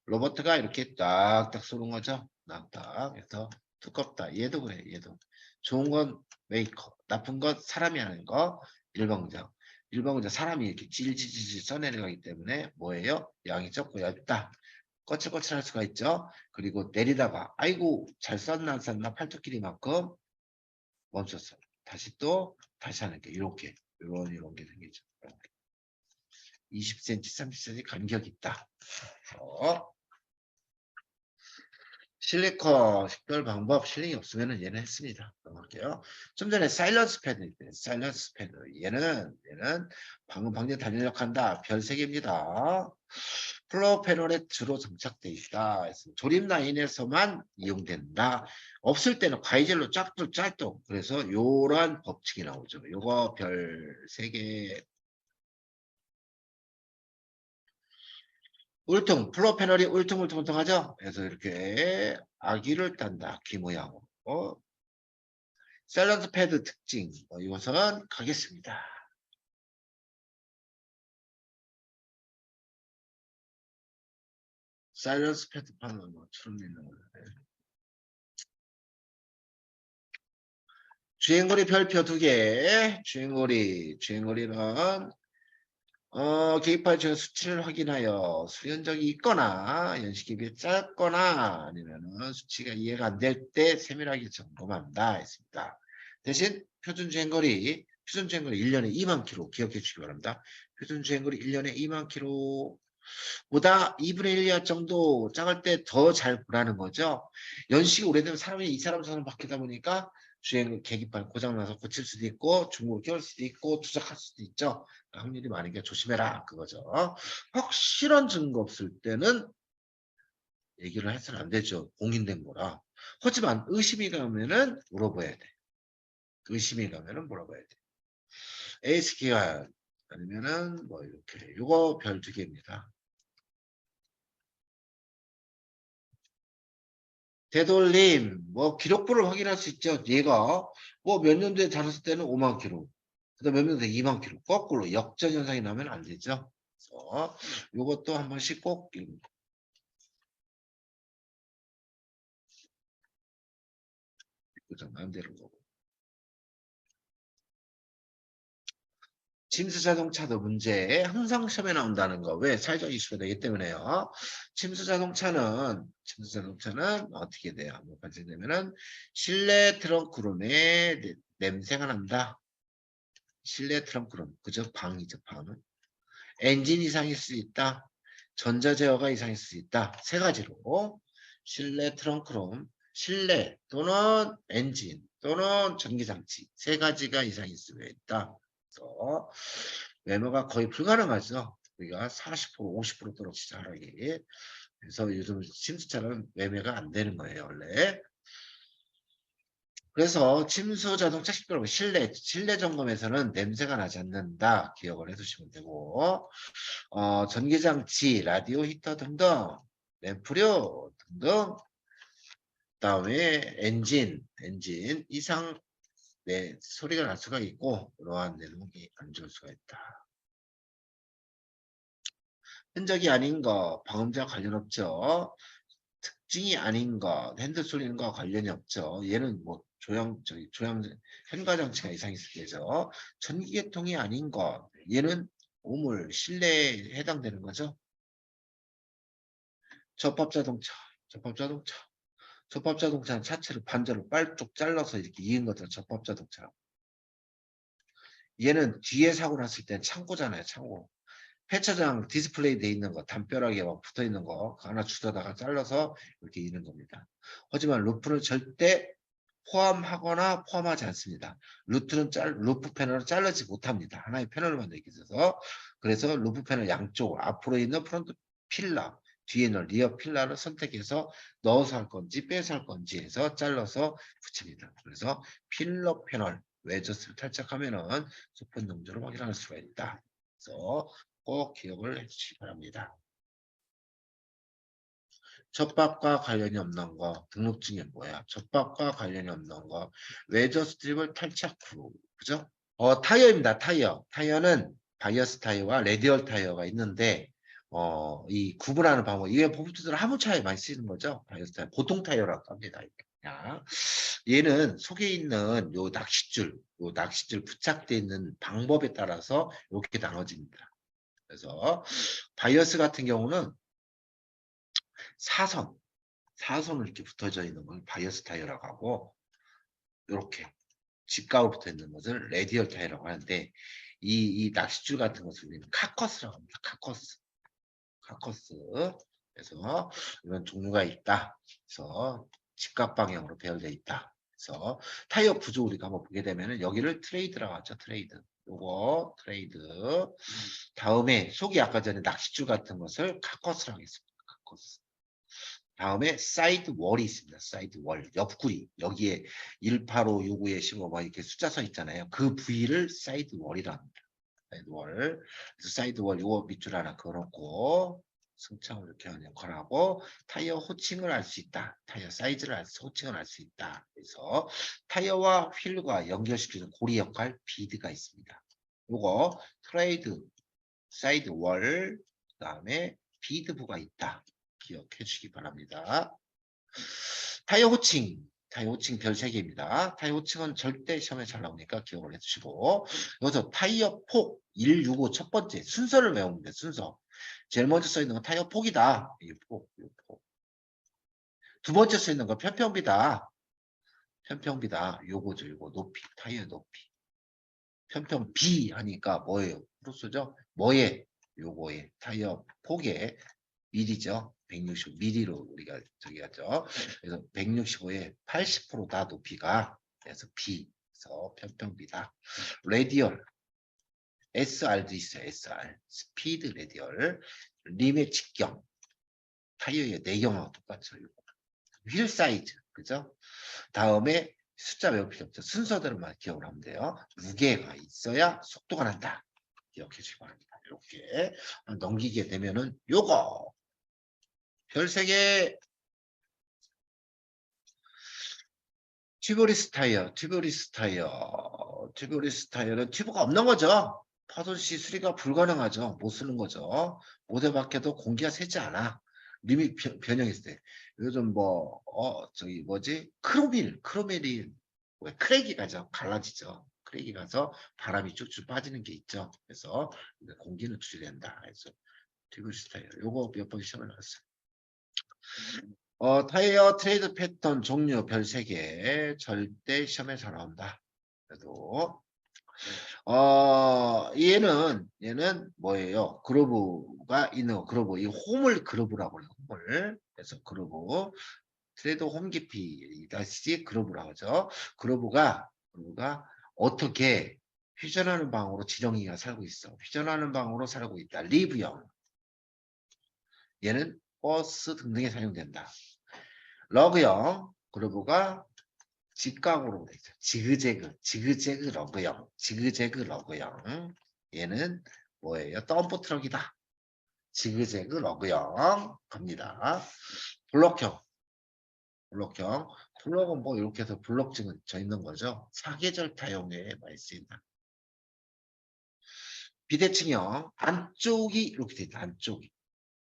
로버트가 이렇게 딱딱 쏘는 거죠. 딱딱 해서 두껍다. 얘도 그래. 얘도. 좋은 건 메이커, 나쁜 건 사람이 하는 거. 일방적. 사람이 이렇게 질질질 써내려가기 때문에 뭐예요? 양이 적고 얇다. 거칠거칠할 수가 있죠. 그리고 내리다가 아이고 잘 썼나 안 썼나 팔뚝길이만큼 멈췄어. 다시 하는 게 이렇게 이런 게 생기죠. 20cm, 30cm 간격이 있다. 실리콘 식별 방법 실링이 없으면 얘는 했습니다. 넘어갈게요. 좀 전에 사일런스 패드 있대요. 사일런스 패드 얘는 방금 방제 단열력한다. 별 3개입니다. 플로어 패널에 주로 장착돼 있다. 조립 라인에서만 이용된다. 없을 때는 과이젤로 짤뚝 그래서 요런 법칙이 나오죠. 요거 별 3개. 플로어 패널이 울퉁불퉁하죠? 그래서 이렇게 아기를 딴다. 귀 모양으로. 샐러드 패드 특징. 이것은 가겠습니다. 사일런스 패드 판은 뭐처럼 있는 거예요. 주행거리 별표 2개. 주행거리는 계기판 중 수치를 확인하여 수련적이 있거나 연식에 비해 짧거나 아니면은 수치가 이해가 안 될 때 세밀하게 점검한다 했습니다. 대신 표준 주행거리 1년에 2만 킬로 기억해 주시기 바랍니다. 표준 주행거리 1년에 2만 킬로 보다 2분의 1 이하 정도 작을 때 더 잘 보라는 거죠. 연식이 오래되면 사람이 이 사람 저사람 바뀌다 보니까 주행 계기판 고장나서 고칠 수도 있고 중국으로 끼울 수도 있고 투작할 수도 있죠. 확률이 많으니까 조심해라 그거죠. 확실한 증거 없을 때는 얘기를 해서는 안 되죠. 공인된 거라. 하지만 의심이 가면은 물어봐야 돼. 물어봐야 돼. 에이스 기간 아니면은 뭐 이렇게 요거 별 2개입니다. 되돌림, 뭐 기록부를 확인할 수 있죠. 얘가 뭐 몇 년도에 다뤘을 때는 5만 킬로, 그다음 몇 년도에 2만 킬로, 거꾸로 역전 현상이 나면 안 되죠. 그래서 이것도 한 번씩 꼭 마음대로 거고. 침수 자동차도 문제 항상 시험에 나온다는 거. 왜? 사회적 이슈가 되기 때문에요. 침수 자동차는 어떻게 돼요? 뭐 발생되면은 실내 트렁크룸에 냄새가 난다. 실내 트렁크룸, 그죠? 방이죠, 방은. 엔진 이상일 수 있다. 전자제어가 이상일 수 있다. 3가지로 실내 트렁크룸, 실내 또는 엔진 또는 전기장치 3가지가 이상일 수가 있다. 그래서 매매가 거의 불가능하죠. 우리가 40%, 50% 떨어지죠, 하락이. 그래서 요즘 침수차는 매매가 안 되는 거예요, 원래. 그래서 침수 자동차 식별하고 실내 점검에서는 냄새가 나지 않는다. 기억을 해두시면 되고 전기장치, 라디오 히터 등등, 램프류 등등, 그다음에 엔진 이상 소리가 날 수가 있고 이러한 내용이 안 좋을 수가 있다. 흔적이 아닌 거, 방음제와 관련 없죠. 특징이 아닌 거, 핸들 소리는과 관련이 없죠. 얘는 뭐 조향 현가 장치가 이상이 있을 때죠. 전기계통이 아닌 거, 얘는 우물 실내에 해당되는 거죠. 접합자동차는 차체를 반대로 빨쪽 잘라서 이렇게 이은 것들 접합자동차. 얘는 뒤에 사고 났을 땐 창고잖아요, 창고. 폐차장 디스플레이 돼 있는 거, 담벼락에 막 붙어 있는 거 하나 주워다가 잘라서 이렇게 이는 겁니다. 하지만 루프는 절대 포함하거나 포함하지 않습니다. 루프 패널은 자르지 못합니다. 하나의 패널을 만들기 위해서. 그래서 루프 패널 양쪽 앞으로 있는 프론트 필러, 뒤에 있는 리어 필러를 선택해서 넣어서 할 건지 빼서 할 건지 해서 잘라서 붙입니다. 그래서 필러 패널 웨저스를 탈착하면은 소폰 용도로 확인할 수가 있다. 그래서 꼭 기억을 해주시기 바랍니다. 접밥과 관련이 없는 거, 등록증이 뭐야? 접밥과 관련이 없는 거, 웨저 스트립을 탈착 후, 그죠? 타이어입니다. 타이어. 타이어는 바이어스 타이어와 레디얼 타이어가 있는데, 이 구분하는 방법, 이게 보프트들 화물 차에 많이 쓰이는 거죠. 바이어스 타이어, 보통 타이어라고 합니다. 그냥. 얘는 속에 있는 요 낚싯줄 부착되어 있는 방법에 따라서 이렇게 나눠집니다. 그래서 바이어스 같은 경우는 사선으로 이렇게 붙어져 있는 걸 바이어스 타이어라고 하고, 이렇게 직각으로 붙어 있는 것을 레디얼 타이어라고 하는데, 이 낚싯줄 같은 것을 우리는 카커스라고 합니다. 카커스. 그래서 이런 종류가 있다. 그래서 직각 방향으로 배열되어 있다. 그래서 타이어 구조 우리가 한번 보게 되면은 여기를 트레이드라고 하죠. 트레이드. 요거 트레이드. 다음에 속이 아까 전에 낚싯줄 같은 것을 카커스라고 했습니다. 카커스. 다음에 사이드 월이 있습니다. 사이드 월, 옆구리. 여기에 185, 652, 15, 막 이렇게 숫자 서 있잖아요. 그 부위를 사이드 월이라 합니다. 사이드 월. 그래서 사이드 월, 요거 밑줄 하나 그어놓고, 승차을 이렇게 하는 역할하고, 타이어 호칭을 알 수 있다. 타이어 사이즈를 호칭을 알 수 있다. 그래서 타이어와 휠과 연결시키는 고리 역할, 비드가 있습니다. 요거 트레이드, 사이드 월, 그 다음에 비드부가 있다. 기억해 주시기 바랍니다. 타이어 호칭. 타이어 호칭 별 3개입니다. 타이어 호칭은 절대 시험에 잘 나오니까 기억을 해주시고, 여기서 타이어 폭 165 첫 번째 순서를 외우면 돼. 순서. 제일 먼저 써 있는 건 타이어 폭이다. 이 폭. 두 번째 써 있는 건 편평비다. 편평비다. 요거죠. 요거 높이. 타이어 높이. 편평비 하니까 뭐예요? 프로스죠? 뭐에? 요거에 타이어 폭에 밀이죠. 165mm로 우리가 저기 하죠. 그래서 165에 80%다 높이가. 그래서 B. 그래서 편평비다. 레디얼. SR도 있어요. SR. 스피드 레디얼. 림의 직경. 타이어의 내경하고 똑같죠. 휠 사이즈. 그죠? 다음에 숫자 외울 필요 없죠. 순서대로만 기억을 하면 돼요. 무게가 있어야 속도가 난다. 기억해 주시기 바랍니다. 이렇게 넘기게 되면은 요거 별 3개. 튜브리스 타이어, 튜브리스 타이어는 튜브가 없는 거죠. 파손시 수리가 불가능하죠. 못 쓰는 거죠. 모델 밖에도 공기가 새지 않아. 리밋 변형했을 때. 요즘 저기 뭐지? 크로밀이 왜 크랙이 가죠. 갈라지죠. 크랙이 가서 바람이 쭉쭉 빠지는 게 있죠. 그래서 공기는 추출된다. 그래서 튜브리스 타이어. 요거 몇 번 시험에 나왔어요. 타이어 트레이드 패턴 종류 별 3개 절대 시험에 잘 나온다. 그래도 얘는 뭐예요? 그루브가 있는 거. 그루브 이 홈을 그루브라고 해요. 홈을. 그래서 그루브 트레이드 홈 깊이 다시 그루브라고 하죠. 그루브가 어떻게 휘전하는 방으로 지렁이가 살고 있어. 휘전하는 방으로 살고 있다. 리브형. 얘는 버스 등등에 사용된다. 러그형 그루브가 직각으로 돼 있죠. 지그재그 러그형. 얘는 뭐예요? 덤프 트럭이다. 지그재그 러그형 갑니다. 블록은 뭐 이렇게 해서 블록증은 져 있는 거죠. 사계절 타용에 많이 쓰인다. 비대칭형 안쪽이 이렇게 돼 있다. 안쪽이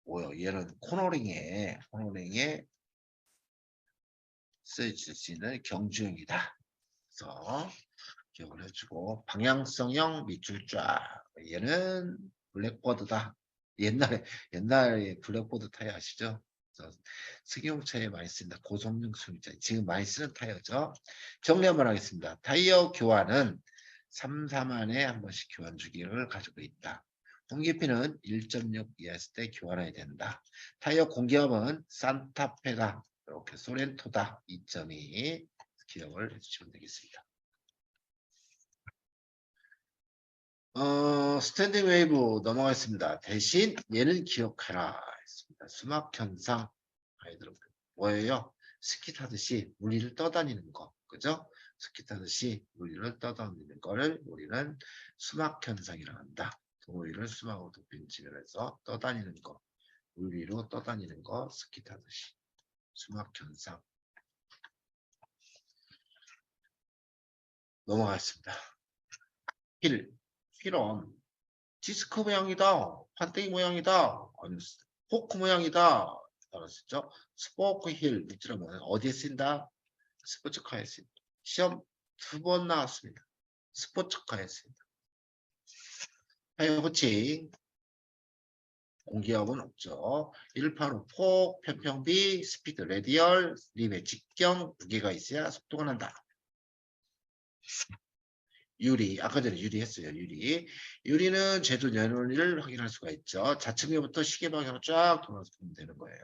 뭐요? 얘는 코너링에 쓸 수 있는 경주형이다. 그래서 기억을 해주고 방향성형 밑줄 쫙. 얘는 블랙버드다. 옛날에 블랙버드 타이어 아시죠? 승용차에 많이 쓴다. 고성능 승용차 지금 많이 쓰는 타이어죠. 정리 한번 하겠습니다. 타이어 교환은 3, 4만에 한 번씩 교환 주기를 가지고 있다. 공기피는 1.6 이하였을 때 교환해야 된다. 타이어 공기압은 산타페다. 이렇게 소렌토다. 2.2 기억을 해주시면 되겠습니다. 스탠딩 웨이브 넘어가겠습니다. 대신 얘는 기억해라 했습니다. 수막 현상. 아이들은 뭐예요? 스키 타듯이 물리를 떠다니는 거. 그죠? 스키 타듯이 물리를 떠다니는 거를 우리는 수막 현상이라고 한다. 동호위를 수막으로 덮인 지면에서 떠다니는 거. 물 위로 떠다니는 거 스키 타듯이. 수막 현상. 넘어가겠습니다. 힐은 디스크 모양이다. 판때기 모양이다. 아니, 포크 모양이다. 알았었죠? 스포크 힐 밑으로는 어디에 쓴다? 스포츠카에 쓴다. 시험 2번 나왔습니다. 스포츠카에 쓴다. 타이어 호칭 공기압은 없죠. 185 폭, 편평비, 스피드 레디얼, 림의 직경, 무게가 있어야 속도가 난다. 유리, 아까 전에 유리 했어요. 유리는 제조 연원을 확인할 수가 있죠. 좌측면부터 시계 방향으로 쫙 돌아서 보면 되는 거예요.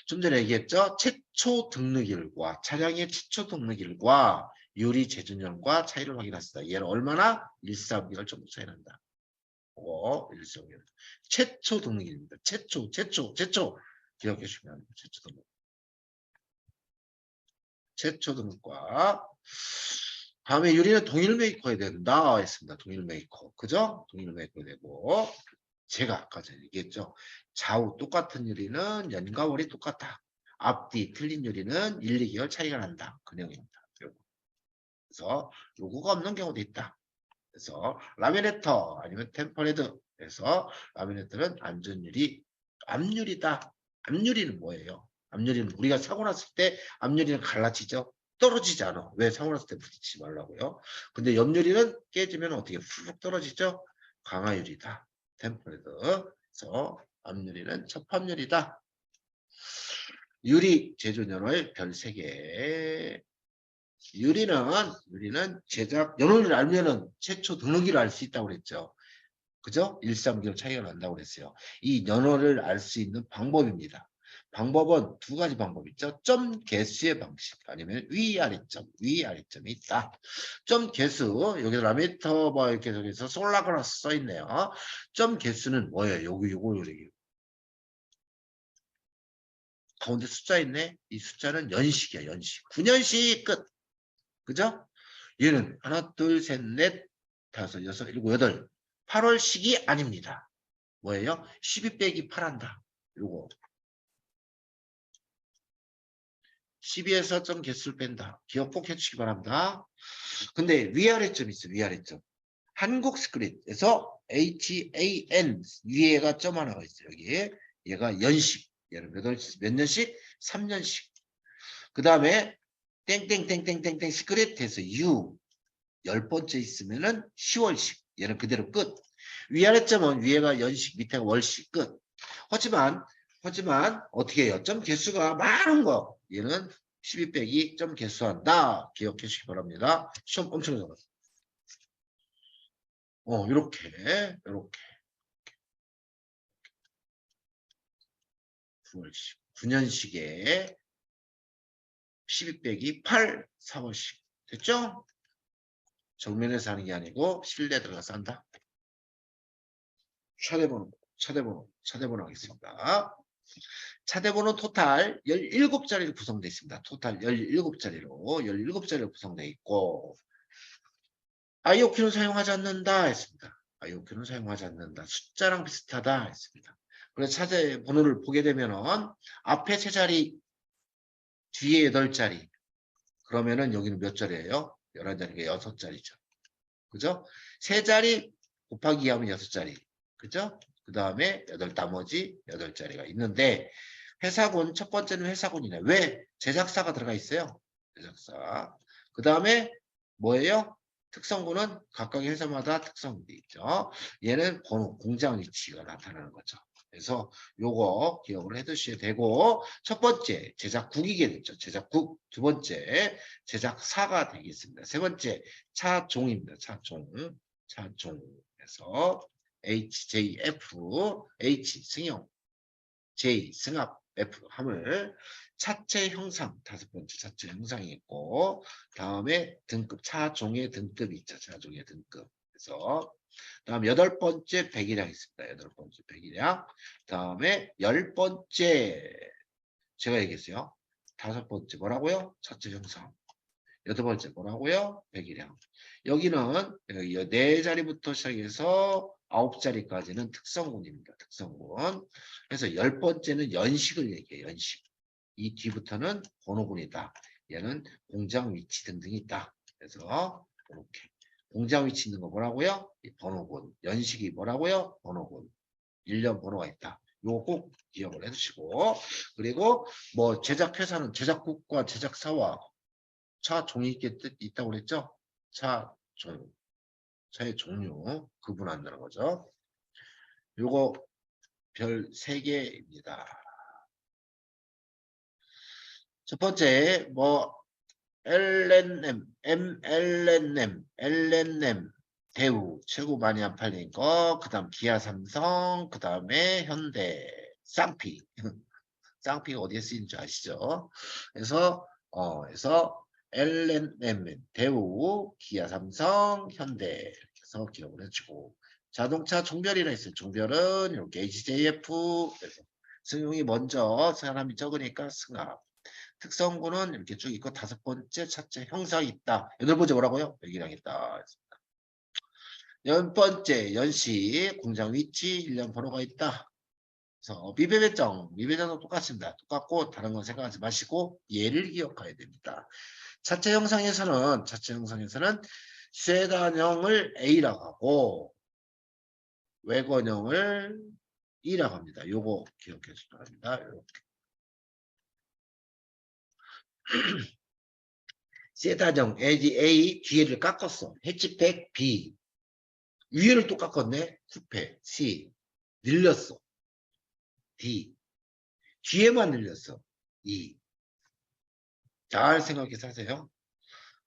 좀 전에 얘기했죠. 최초 등록일과 차량의 최초 등록일과 유리 제조년과 차이를 확인했습니다. 얘는 얼마나? 1.3개월 정도 차이 난다. 1.3개월. 최초 등록일입니다. 최초. 기억해 주시면 최초 등록. 최초 등록과 다음에 유리는 동일 메이커야 된다 했습니다. 동일 메이커. 그죠? 동일 메이커 되고 제가 아까 전에 얘기했죠. 좌우 똑같은 유리는 연과 월이 똑같다. 앞뒤 틀린 유리는 1, 2개월 차이가 난다. 그 내용입니다. 그래서 요구가 없는 경우도 있다. 그래서 라미네터 아니면 템퍼레드. 그래서 라미네터는 안전유리, 앞유리다. 앞유리는 뭐예요? 앞유리는 우리가 사고 났을 때 앞유리는 갈라지죠. 떨어지지 않아. 왜 사고 났을 때 부딪히지 말라고요? 근데 옆유리는 깨지면 어떻게 훅 떨어지죠? 강화유리다. 템퍼레드. 그래서 앞유리는 접합유리다. 유리 제조연월 별 3개. 유리는 제작 연원을 알면은 최초 등록일을 알 수 있다고 그랬죠. 그죠? 1, 3개월 차이가 난다고 그랬어요. 이 연원을 알 수 있는 방법입니다. 방법은 2가지 방법 있죠. 점 개수의 방식 아니면 위아래점이 있다. 점 개수 여기서 라미터 뭐 이렇게 저기서 솔라그라스 써 있네요. 점 개수는 뭐예요? 요거 가운데 숫자 있네. 이 숫자는 연식이야, 연식. 9년식 끝. 그죠? 얘는 하나, 둘, 셋, 넷, 다섯, 여섯, 일곱, 여덟. 8월식이 아닙니다. 뭐예요? 12 빼기 8 한다. 요거. 12에서 점 개수를 뺀다. 기억 꼭 해주시기 바랍니다. 근데 위아래점 있어, 위아래점. 한국 스크립트에서 HAN 위에가 점 하나가 있어요. 여기 얘가 연식. 얘는 몇 년씩? 3년씩. 그 다음에 땡땡땡땡땡땡 스크립트에서 U 10번째 있으면은 10월씩. 얘는 그대로 끝. 위아래점은 위에가 연식, 밑에가 월식 끝. 하지만 어떻게 해요? 점 개수가 많은 거. 얘는 12 빼기 점 개수한다. 기억해 주시기 바랍니다. 시험 엄청 적었어. 이렇게 9월식 9년식에 12 빼기 8 4월식 됐죠? 정면에서 하는 게 아니고 실내 들어가서 한다. 차대번호 하겠습니다. 차대번호 토탈 17자리로 구성되어 있습니다. 토탈 17자리로 구성되어 있고 IOQ는 사용하지 않는다 했습니다. IOQ는 사용하지 않는다. 숫자랑 비슷하다 했습니다. 그래서 차대번호를 보게 되면은 앞에 3자리 뒤에 8자리 그러면은 여기는 몇 자리예요? 11자리가 6자리죠. 그죠? 3자리 곱하기 2 하면 6자리. 그죠? 그 다음에 나머지 8자리가 있는데 회사군 첫 번째는 회사군이네. 왜? 제작사가 들어가 있어요. 제작사. 그 다음에 뭐예요? 특성군은 각각의 회사마다 특성이 있죠. 얘는 번호, 공장 위치가 나타나는 거죠. 그래서 요거 기억을 해두셔야 되고 첫 번째 제작국이게 됐죠. 제작국. 두 번째 제작사가 되겠습니다. 세 번째 차종입니다. 차종에서 HJF, H 승용, J 승합, F 화물, 차체 형상, 다섯 번째 차체 형상이 있고, 다음에 등급, 차종의 등급이 있죠. 차종의 등급. 그래서 다음 여덟 번째 배기량 있습니다. 여덟 번째 배기량. 다음에 열 번째 제가 얘기했어요. 다섯 번째 뭐라고요? 차체 형상. 여덟 번째 뭐라고요? 배기량. 여기는 네 자리부터 시작해서 아홉 자리까지는 특성군입니다. 특성군. 그래서 열 번째는 연식을 얘기해요. 연식. 이 뒤부터는 번호군이다. 얘는 공장 위치 등등이 있다. 그래서 이렇게 공장 위치 있는 거 뭐라고요? 번호군. 연식이 뭐라고요? 번호군. 일련 번호가 있다. 요거 꼭 기억을 해두시고, 그리고 뭐 제작회사는 제작국과 제작사와 차 종이 있다고 그랬죠? 차의 종류 구분한다는 거죠. 요거 별 3개입니다. 첫 번째 뭐 LNM, MLNM, LNM, 대우 최고 많이 안 팔린 거, 그 다음 기아 삼성, 그 다음에 현대, 쌍피. 쌍피가 어디에 쓰이는지 아시죠? 그래서 LNM, 대우, 기아 삼성, 현대 이렇게 해서 기억을 해주고, 자동차 종별이라 있어요. 종별은 이렇게 HJF, 승용이 먼저 사람이 적으니까 승합. 특성군은 이렇게 쭉 있고 다섯 번째 차체 형상이 있다. 여덟 번째 뭐라고요? 배기량 있다. 열 번째 연식 공장 위치 일련 번호가 있다. 그래서 미배배정도 똑같습니다. 똑같고 다른 건 생각하지 마시고 얘를 기억해야 됩니다. 차체 형상에서는 세단형을 A라고 하고 외건형을 E라고 합니다. 요거 기억해 주시기 바랍니다. 세단형 A 뒤에를 깎았어. 해치백 B 위에를 또 깎았네. 쿠페 C 늘렸어. D 뒤에만 늘렸어. E 잘 생각해서 하세요.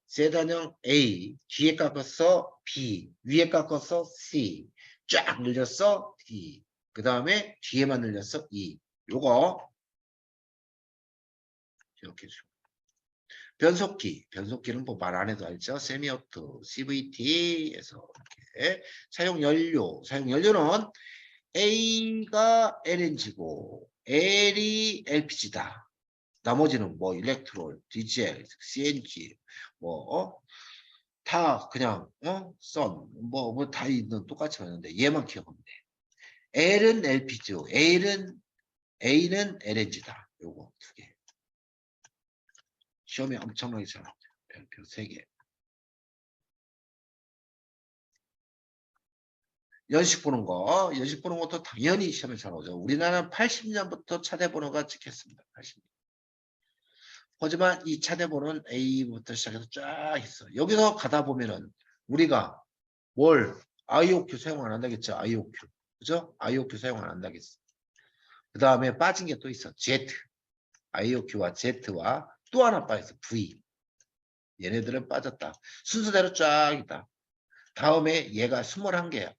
세단형 A 뒤에 깎았어. B 위에 깎았어. C 쫙 늘렸어. D 그 다음에 뒤에만 늘렸어. E 요거 기억해 주시고 변속기는 뭐 말 안 해도 알죠. 세미오토 CVT에서 이렇게 사용연료는 A가 LNG고 L이 LPG다. 나머지는 뭐 일렉트롤, 디젤, CNG 다 그냥 썬 뭐 다 있는 똑같이 하는데 얘만 기억하면 돼. L은 LPG고 A는 LNG다. 요거 두 개. 시험에 엄청나게 잘 나와요. 별표 3개. 연식 보는 것도 당연히 시험에 잘 나오죠. 우리나라는 80년부터 차대 번호가 찍혔습니다. 80년. 하지만 이 차대 번호는 A부터 시작해서 쫙 있어. 여기서 가다 보면은 우리가 IOQ 사용 안 한다겠죠. IOQ. 그죠? IOQ 사용 안 한다겠어. 그 다음에 빠진 게 또 있어. Z. IOQ와 Z와 또 하나 빠졌어. V. 얘네들은 빠졌다. 순서대로 쫙 있다. 다음에 얘가 21개야.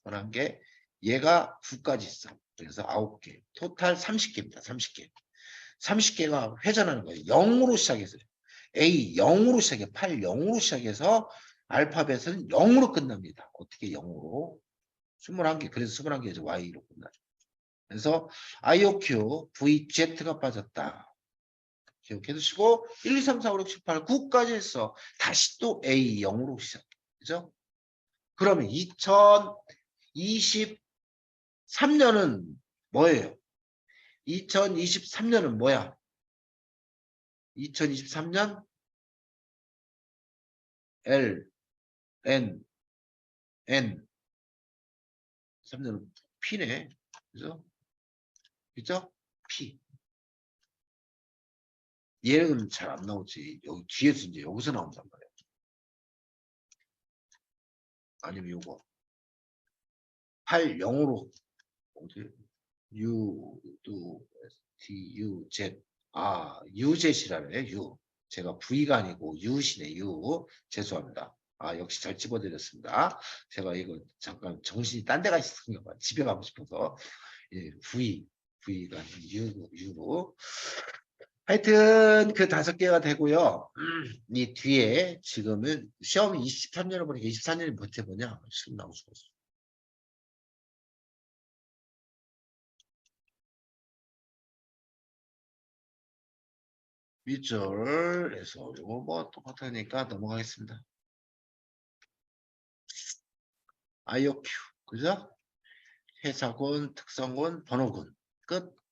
21개. 얘가 9까지 있어. 그래서 9개. 토탈 30개입니다. 30개. 30개가 회전하는 거예요. 0으로 시작해서. A 0으로 시작해. 8 0으로 시작해서 알파벳은 0으로 끝납니다. 어떻게 0으로? 21개. 그래서 21개에서 Y로 끝나죠. 그래서 IOQ, VZ가 빠졌다. 기억해 두시고 1, 2, 3, 4, 5, 6, 7, 8, 9까지 했어. 다시 또 A 0으로 시작해. 그죠? 그러면 2023년은 뭐예요? 2023년은 뭐야? 2023년 L, N, N 3년은 P네. 그죠? 그죠? P. 얘는 잘 안 나오지. 여기 뒤에서 이제 여기서 나온단 말이야. 아니면 요거 8 0으로 U, D, U, Z. UZ이라네. U. 제가 V가 아니고 U시네. U. 죄송합니다. 아, 역시 잘 집어드렸습니다. 제가 이거 잠깐 정신이 딴 데가 있었는가 봐. 집에 가고 싶어서. 예, V가 U로. 하여튼 그 5개가 되고요. 이 뒤에 지금은 시험이 23년을 보니까 24년이 못 해보냐? 시험 나올 수가 있어. 윗줄에서 이거 뭐 똑같으니까 넘어가겠습니다. IOQ, 그죠? 회사군, 특성군, 번호군. 끝.